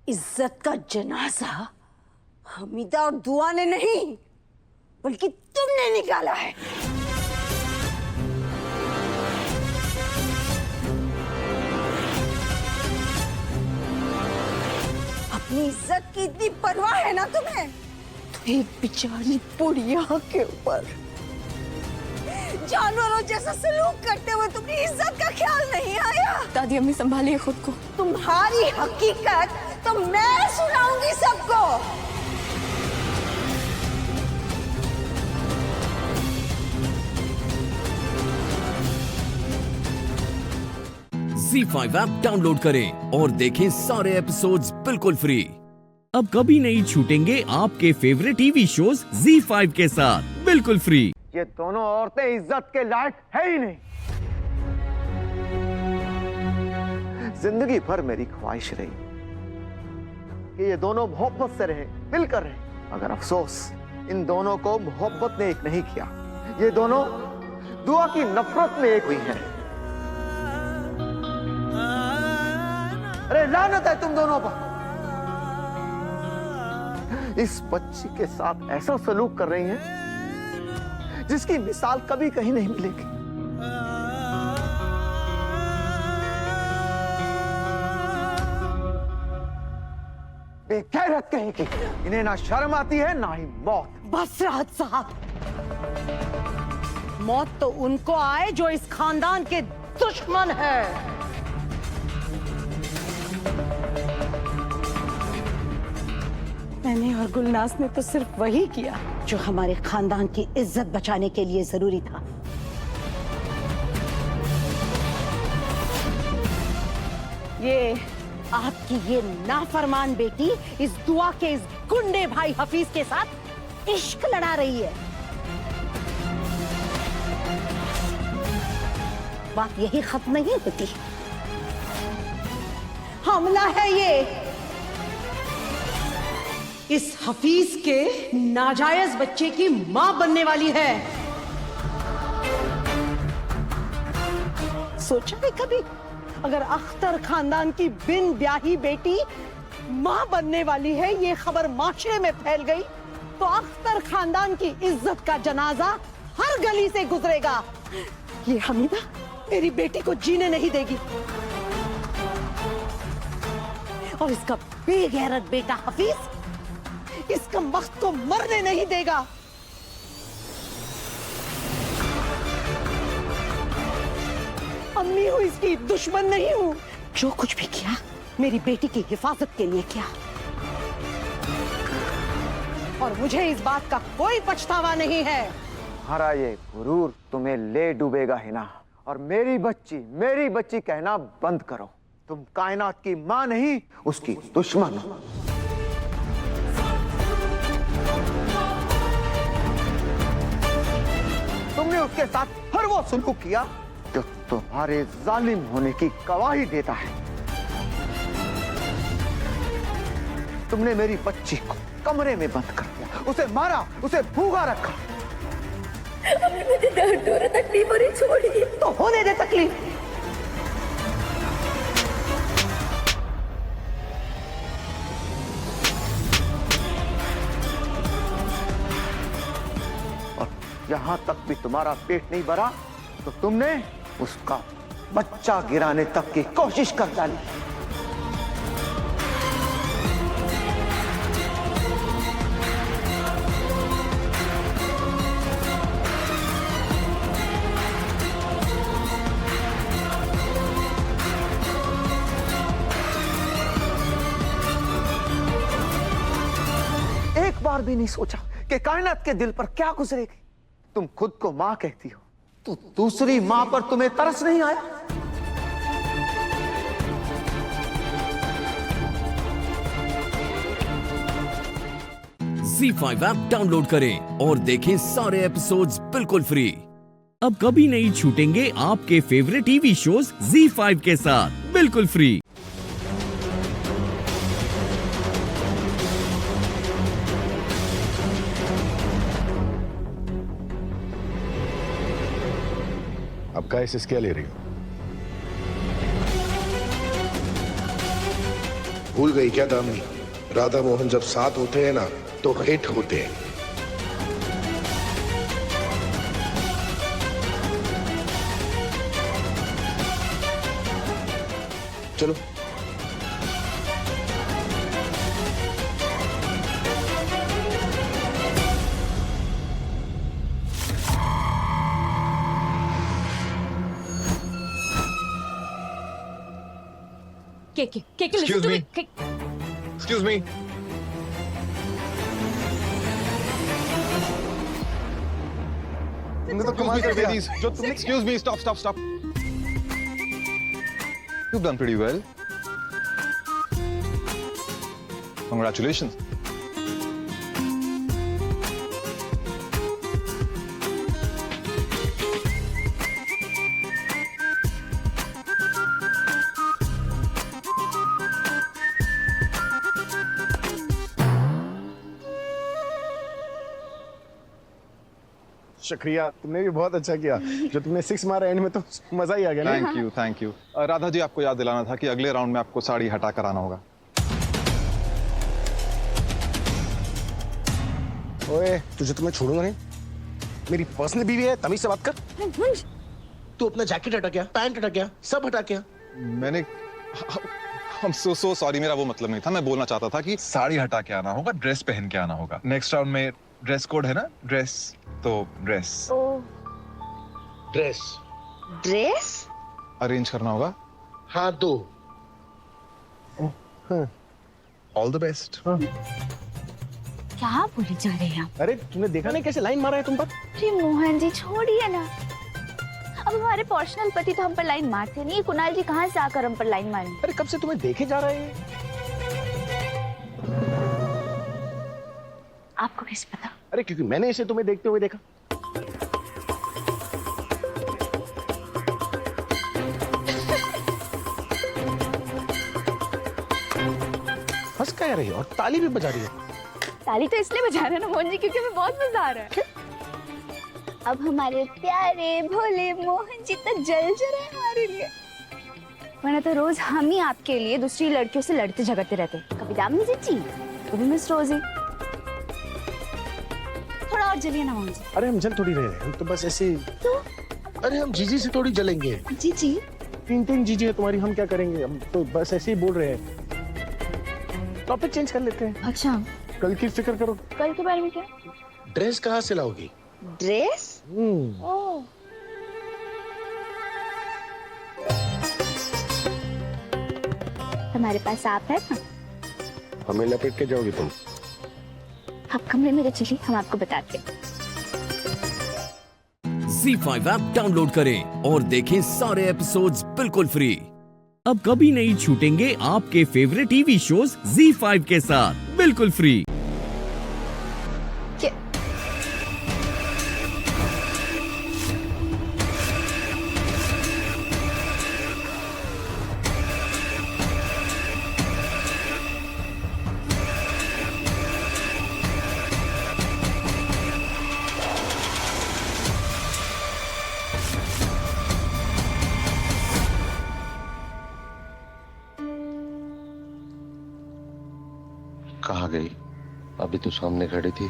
इज्जत का जनाजा हमीदा और दुआ ने नहीं बल्कि तुमने निकाला है। अपनी इज्जत की इतनी परवाह है ना तुम्हें, तो एक बेचारी बुढ़िया के ऊपर जानवरों जैसा सलूक करते हुए तुम्हारी इज्जत का ख्याल नहीं आया। दादी अम्मी संभालिए खुद को। तुम्हारी हकीकत तो मैं सुनाऊंगी सबको। ZEE5 ऐप डाउनलोड करें और देखें सारे एपिसोड्स बिल्कुल फ्री। अब कभी नहीं छूटेंगे आपके फेवरेट टीवी शोज ZEE5 के साथ बिल्कुल फ्री। ये दोनों औरतें इज्जत के लायक है ही नहीं। जिंदगी भर मेरी ख्वाहिश रही कि ये दोनों मोहब्बत से रहें, मिलकर रहें। मगर अफसोस, इन दोनों को मोहब्बत ने एक नहीं किया। ये दोनों दुआ की नफरत में एक हुई हैं। अरे लानत है तुम दोनों पर। इस बच्ची के साथ ऐसा सलूक कर रही हैं जिसकी मिसाल कभी कहीं नहीं मिलेगी। बेगैरत कहेगी, इन्हें ना शर्म आती है ना ही मौत। बस राहत साहब, मौत तो उनको आए जो इस खानदान के दुश्मन है। मैंने और गुलनाज ने तो सिर्फ वही किया जो हमारे खानदान की इज्जत बचाने के लिए जरूरी था। ये आपकी ये नाफरमान बेटी इस दुआ के इस गुंडे भाई हफीज के साथ इश्क लड़ा रही है। बात यही खत्म नहीं होती। हमला है ये इस हफीज के नाजायज बच्चे की मां बनने वाली है। सोचा है कभी अगर अख्तर खानदान की बिन ब्याही बेटी मां बनने वाली है, ये खबर माशरे में फैल गई तो अख्तर खानदान की इज्जत का जनाजा हर गली से गुजरेगा। ये हमीदा मेरी बेटी को जीने नहीं देगी और इसका बेगैरत बेटा हफीज इसका वक्त को मरने नहीं देगा। अम्मी हूं, इसकी दुश्मन नहीं हूं। जो कुछ भी किया मेरी बेटी की हिफाजत के लिए किया और मुझे इस बात का कोई पछतावा नहीं है। हमारा ये गुरूर तुम्हें ले डूबेगा ही ना। और मेरी बच्ची कहना बंद करो। तुम कायनात की मां नहीं, उसकी दुश्मन हो। तुमने उसके साथ हर वो सलूक किया जो तुम्हारे जालिम होने की गवाही देता है। तुमने मेरी बच्ची को कमरे में बंद कर दिया, उसे मारा, उसे भूखा रखा। मुझे दर्द हो रहा, तकलीफ हो रही, छोड़िए। तो होने दे तकलीफ। और यहां तक भी तुम्हारा पेट नहीं भरा तो तुमने उसका बच्चा गिराने तक की कोशिश कर डाली। एक बार भी नहीं सोचा कि कायनात के दिल पर क्या गुजरेगी। तुम खुद को मां कहती हो तो दूसरी मां पर तुम्हें तरस नहीं आया? ZEE5 ऐप डाउनलोड करें और देखें सारे एपिसोड्स बिल्कुल फ्री। अब कभी नहीं छूटेंगे आपके फेवरेट टीवी शोज ZEE5 के साथ बिल्कुल फ्री। अब कैसे क्या ले रही हो? भूल गई क्या दामिनी? राधा मोहन जब साथ होते हैं ना तो हिट होते हैं। चलो Excuse me. Excuse me. तुमने तो कमाल कर दिया। जो तुमने Excuse me, stop. You've done pretty well. Congratulations. शुक्रिया, तुमने भी बहुत अच्छा किया। जो तुमने 6 मारा एंड में तो मजा ही आ गया ना। Thank you. राधा जी, आपको याद दिलाना था कि अगले राउंड में आपको साड़ी हटा कर आना होगा। ओए, तुझे तो मैं छोड़ूंगा नहीं। मेरी पर्सनल बीवी है, तमीज से बात कर। तू अपना जैकेट हटा क्या, पैंट हटा क्या, सब हटा क्या? मैंने I'm so sorry, मेरा वो मतलब नहीं था। मैं बोलना चाहता था कि साड़ी हटा के आना होगा, ड्रेस पहन के आना होगा। नेक्स्ट राउंड में ड्रेस कोड है ना, ड्रेस तो ड्रेस। ड्रेस अरेंज करना होगा। हाँ, दो। All the best. क्या बोले जा रहे हैं आप? अरे तूने देखा नहीं कैसे लाइन मारा है तुम पर? अरे मोहन जी छोड़िए ना। अब हमारे पर्सनल पति तो हम पर लाइन मारते नहीं, कुणाल जी कहाँ से आकर हम पर लाइन मारें? अरे कब से तुम्हें देखे जा रहे हैं? आपको कैसे पता? अरे क्योंकि मैंने इसे तुम्हें देखते हुए देखा। हंस क्या रही है और ताली भी बजा रही है। ताली तो इसलिए बजा रहे हैं ना मोहन जी, क्योंकि हमें बहुत मजा आ रहा है। अब हमारे प्यारे भोले मोहन जी तो जल रहे हैं हमारे लिए, वरना तो रोज हम ही आपके लिए दूसरी लड़कियों से लड़ते झगड़ते रहते। कभी दामिनी जी, कभी मिस रोजी। थोड़ा और जलिए ना मोहन जी। अरे हम जल थोड़ी रहे हैं, हम तो बस ऐसे। तो? अरे हम जीजी से थोड़ी जलेंगे। जीजी? 3 जीजी है तुम्हारी, हम क्या करेंगे? हम तो बस ऐसे ही बोल रहे हैं। टॉपिक चेंज कर लेते हैं। अच्छा, कल की फिक्र करो। कल के बारे में क्या? ड्रेस कहाँ से लाओगी? ड्रेस? ओह, तुम्हारे पास आप है ना? हमें लपेट के जाओगी तुम? आप कमरे में चलिए, हम आपको बताते हैं। ZEE5 ऐप डाउनलोड करें और देखें सारे एपिसोड्स बिल्कुल फ्री। अब कभी नहीं छूटेंगे आपके फेवरेट टीवी शोज ZEE5 के साथ बिल्कुल फ्री। कहाँ गई? अभी तो सामने खड़ी थी।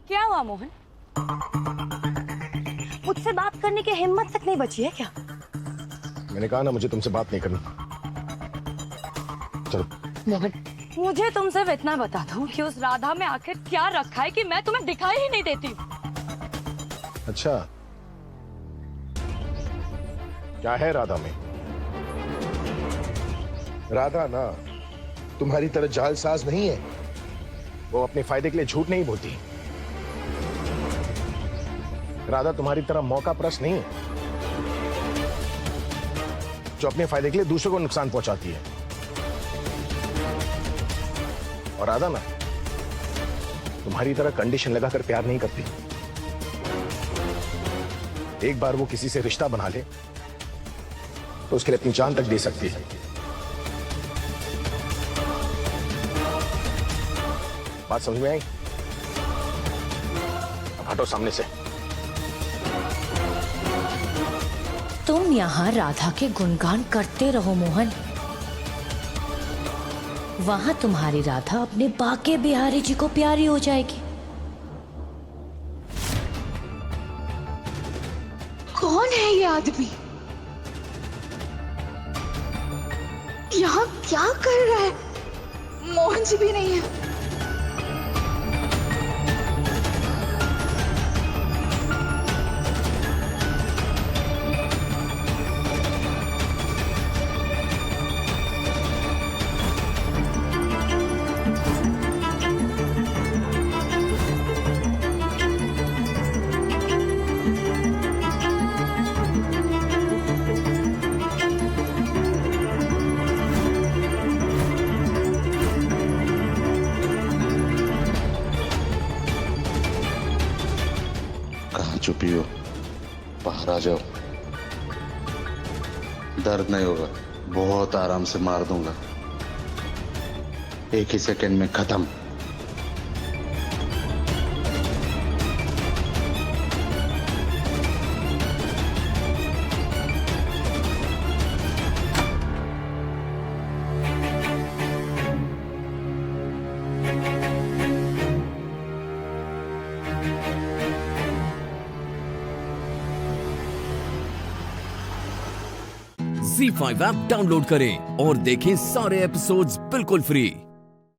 क्या हुआ मोहन? मुझसे बात करने की हिम्मत तक नहीं बची है क्या? मैंने कहा ना मुझे तुमसे बात नहीं करनी। चलो। मोहन, मुझे तुम सिर्फ इतना बता दो कि उस राधा में आखिर क्या रखा है कि मैं तुम्हें दिखाई ही नहीं देती। अच्छा, क्या है राधा में? राधा ना तुम्हारी तरह जालसाज नहीं है। वो अपने फायदे के लिए झूठ नहीं बोलती। राधा तुम्हारी तरह मौका परस्त नहीं है जो अपने फायदे के लिए दूसरों को नुकसान पहुंचाती है। और राधा ना तुम्हारी तरह कंडीशन लगाकर प्यार नहीं करती। एक बार वो किसी से रिश्ता बना ले तो उसके लिए अपनी जान तक दे सकती है। बात समझ में आई? अब हटो सामने से। तुम यहाँ राधा के गुणगान करते रहो मोहन। वहां तुम्हारी राधा अपने बाके बिहारी जी को प्यारी हो जाएगी। कौन है ये आदमी? यहाँ क्या कर रहा है? मोहन जी भी नहीं है। पियो, बाहर आ जाओ। दर्द नहीं होगा, बहुत आराम से मार दूंगा, एक ही सेकंड में खत्म। ZEE5 ऐप डाउनलोड करें और देखें सारे एपिसोड्स बिल्कुल फ्री।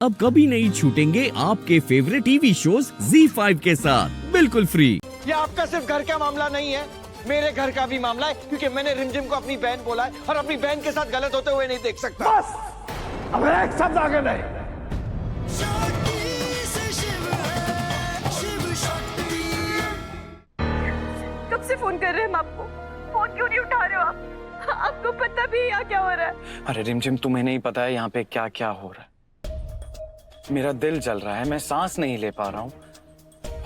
अब कभी नहीं छूटेंगे आपके फेवरेट टीवी शोज ZEE5 के साथ बिल्कुल फ्री। ये आपका सिर्फ घर का मामला नहीं है, मेरे घर का भी मामला है, क्योंकि मैंने रिमझिम को अपनी बहन बोला है और अपनी बहन के साथ गलत होते हुए नहीं देख सकता। बस, अब एक शब्द आगे नहीं। कब से फोन कर रहे हैं हम आपको, फोन क्यों नहीं उठा रहे हो आप? आपको पता भी है यहाँ क्या हो रहा है? अरे रिमझिम, तुम्हें नहीं पता है यहाँ पे क्या क्या हो रहा है। मेरा दिल जल रहा है, मैं सांस नहीं ले पा रहा हूँ,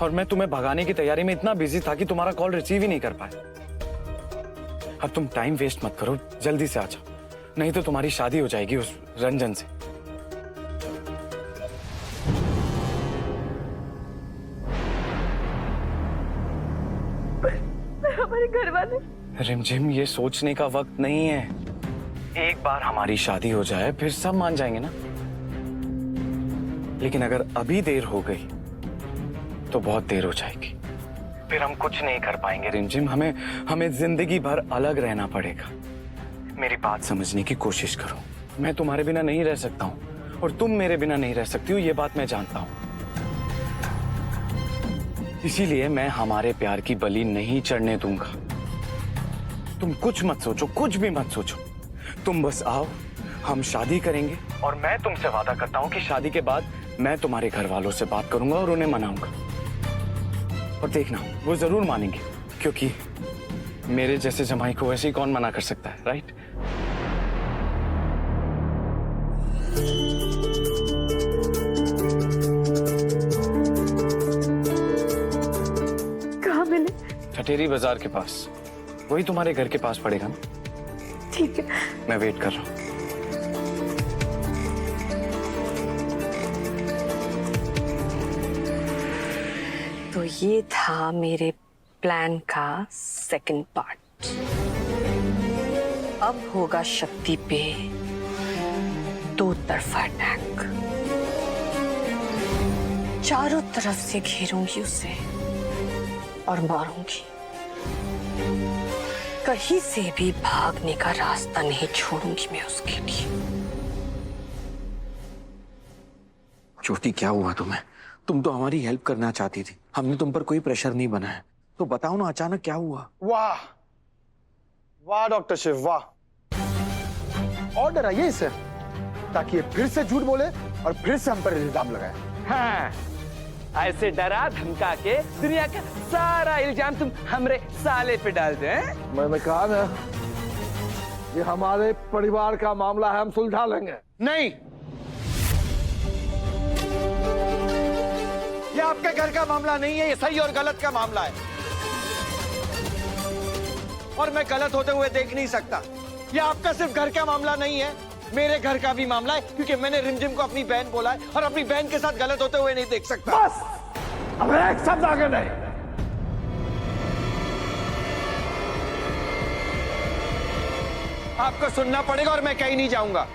और मैं तुम्हें भगाने की तैयारी में इतना बिजी था कि तुम्हारा कॉल रिसीव ही नहीं कर पाया। अब तुम टाइम वेस्ट मत करो, जल्दी से आ जाओ, नहीं तो तुम्हारी शादी हो जाएगी उस रंजन से। हमारे घर वाले। रिमझिम, ये सोचने का वक्त नहीं है। एक बार हमारी शादी हो जाए फिर सब मान जाएंगे ना। लेकिन अगर अभी देर हो गई तो बहुत देर हो जाएगी, फिर हम कुछ नहीं कर पाएंगे रिमझिम। हमें जिंदगी भर अलग रहना पड़ेगा। मेरी बात समझने की कोशिश करो। मैं तुम्हारे बिना नहीं रह सकता हूँ और तुम मेरे बिना नहीं रह सकती हो, ये बात मैं जानता हूँ। इसीलिए मैं हमारे प्यार की बलि नहीं चढ़ने दूंगा। तुम कुछ मत सोचो, कुछ भी मत सोचो, तुम बस आओ, हम शादी करेंगे, और मैं तुमसे वादा करता हूं कि शादी के बाद मैं तुम्हारे घर वालों से बात करूंगा और उन्हें मनाऊंगा। और देखना, वो जरूर मानेंगे, क्योंकि मेरे जैसे जमाई को ऐसे ही कौन मना कर सकता है, राइट? कहाँ मिले? ठठेरी बाजार के पास, वही तुम्हारे घर के पास पड़ेगा ना? ठीक है, मैं वेट कर रहा हूँ। तो ये था मेरे प्लान का सेकंड पार्ट। अब होगा शक्ति पे दो तरफा अटैक। चारों तरफ से घेरूंगी उसे और मारूंगी। कहीं से भी भागने का रास्ता नहीं छोड़ूंगी मैं उसके लिए। छोटी, क्या हुआ तुम्हें? तुम तो हमारी हेल्प करना चाहती थी, हमने तुम पर कोई प्रेशर नहीं बनाया, तो बताओ ना अचानक क्या हुआ? वाह वाह डॉक्टर शिव, वाह। और डराइए इसे ताकि ये फिर से झूठ बोले और फिर से हम पर इल्जाम लगाए। हाँ, ऐसे डरा धमका के दुनिया का सारा इल्जाम तुम हमरे साले पे डालते हैं। मैंने कहा ना, ये हमारे परिवार का मामला है, हम सुलझा लेंगे। नहीं, ये आपके घर का मामला नहीं है, ये सही और गलत का मामला है, और मैं गलत होते हुए देख नहीं सकता। ये आपका सिर्फ घर का मामला नहीं है, मेरे घर का भी मामला है, क्योंकि मैंने रिमझिम को अपनी बहन बोला है और अपनी बहन के साथ गलत होते हुए नहीं देख सकता। बस, अब एक शब्द आगे नहीं। आपको सुनना पड़ेगा और मैं कहीं नहीं जाऊंगा।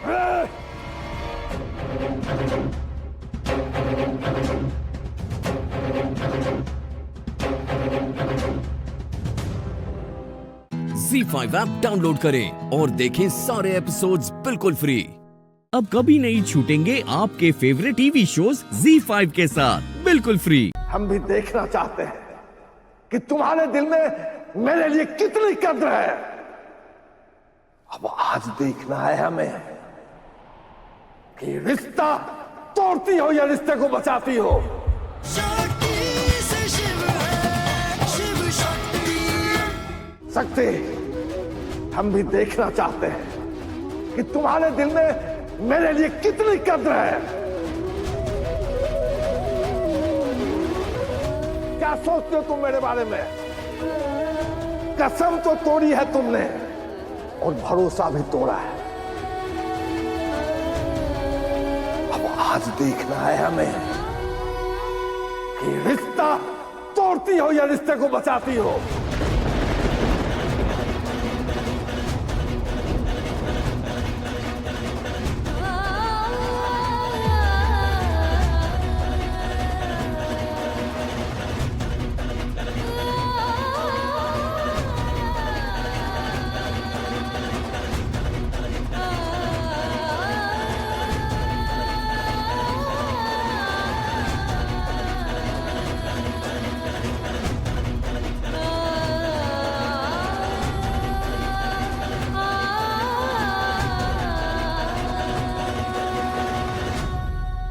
ZEE5 ऐप डाउनलोड करें और देखें सारे एपिसोड्स बिल्कुल फ्री। अब कभी नहीं छूटेंगे आपके फेवरेट टीवी शोज ZEE5 के साथ बिल्कुल फ्री। हम भी देखना चाहते हैं कि तुम्हारे दिल में मेरे लिए कितनी कद्र है। अब आज देखना है हमें कि रिश्ता तोड़ती हो या रिश्ते को बचाती हो। शक्ति, हम भी देखना चाहते हैं कि तुम्हारे दिल में मेरे लिए कितनी कद्र है। क्या सोचते हो तुम मेरे बारे में? कसम तो तोड़ी है तुमने और भरोसा भी तोड़ा है। अब आज देखना है हमें कि रिश्ता तोड़ती हो या रिश्ते को बचाती हो।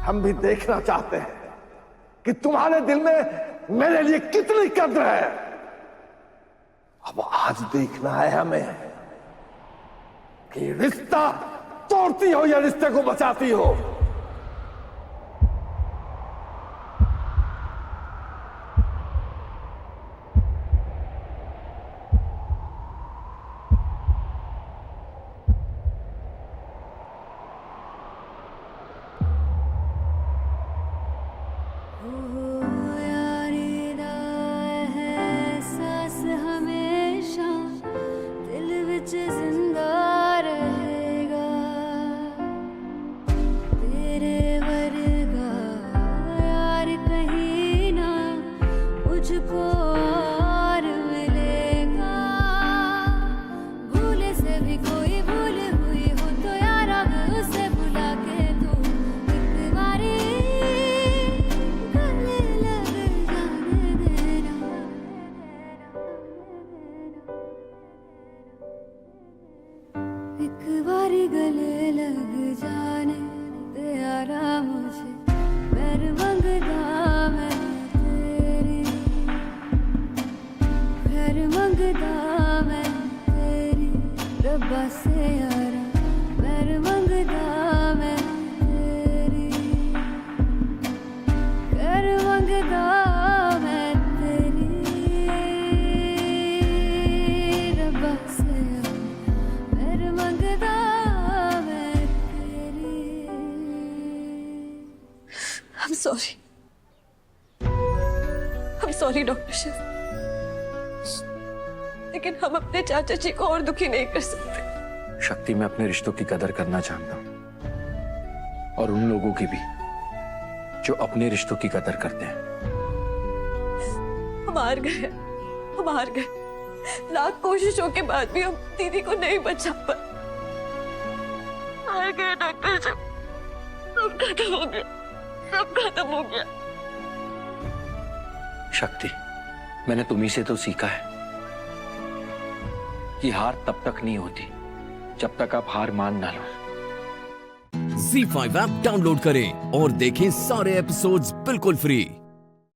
हम भी देखना चाहते हैं कि तुम्हारे दिल में मेरे लिए कितनी कद्र है। अब आज देखना है हमें कि रिश्ता तोड़ती हो या रिश्ते को बचाती हो। सॉरी डॉक्टर शिव, लेकिन हम अपने चाचा जी को और दुखी नहीं कर सकते। शक्ति, मैं अपने रिश्तों की कदर करना जानता हूं और उन लोगों की भी जो अपने रिश्तों की कदर करते हैं। हम हार गए। लाख कोशिशों के बाद भी हम दीदी को नहीं बचा पाए। हार गए डॉक्टर शिव, सब खत्म हो गया, सब खत्म हो गया। शक्ति, मैंने तुम्ही से तो सीखा है कि हार तब तक नहीं होती जब तक आप हार मान ना लो। ZEE5 ऐप डाउनलोड करें और देखें सारे एपिसोड्स बिल्कुल फ्री।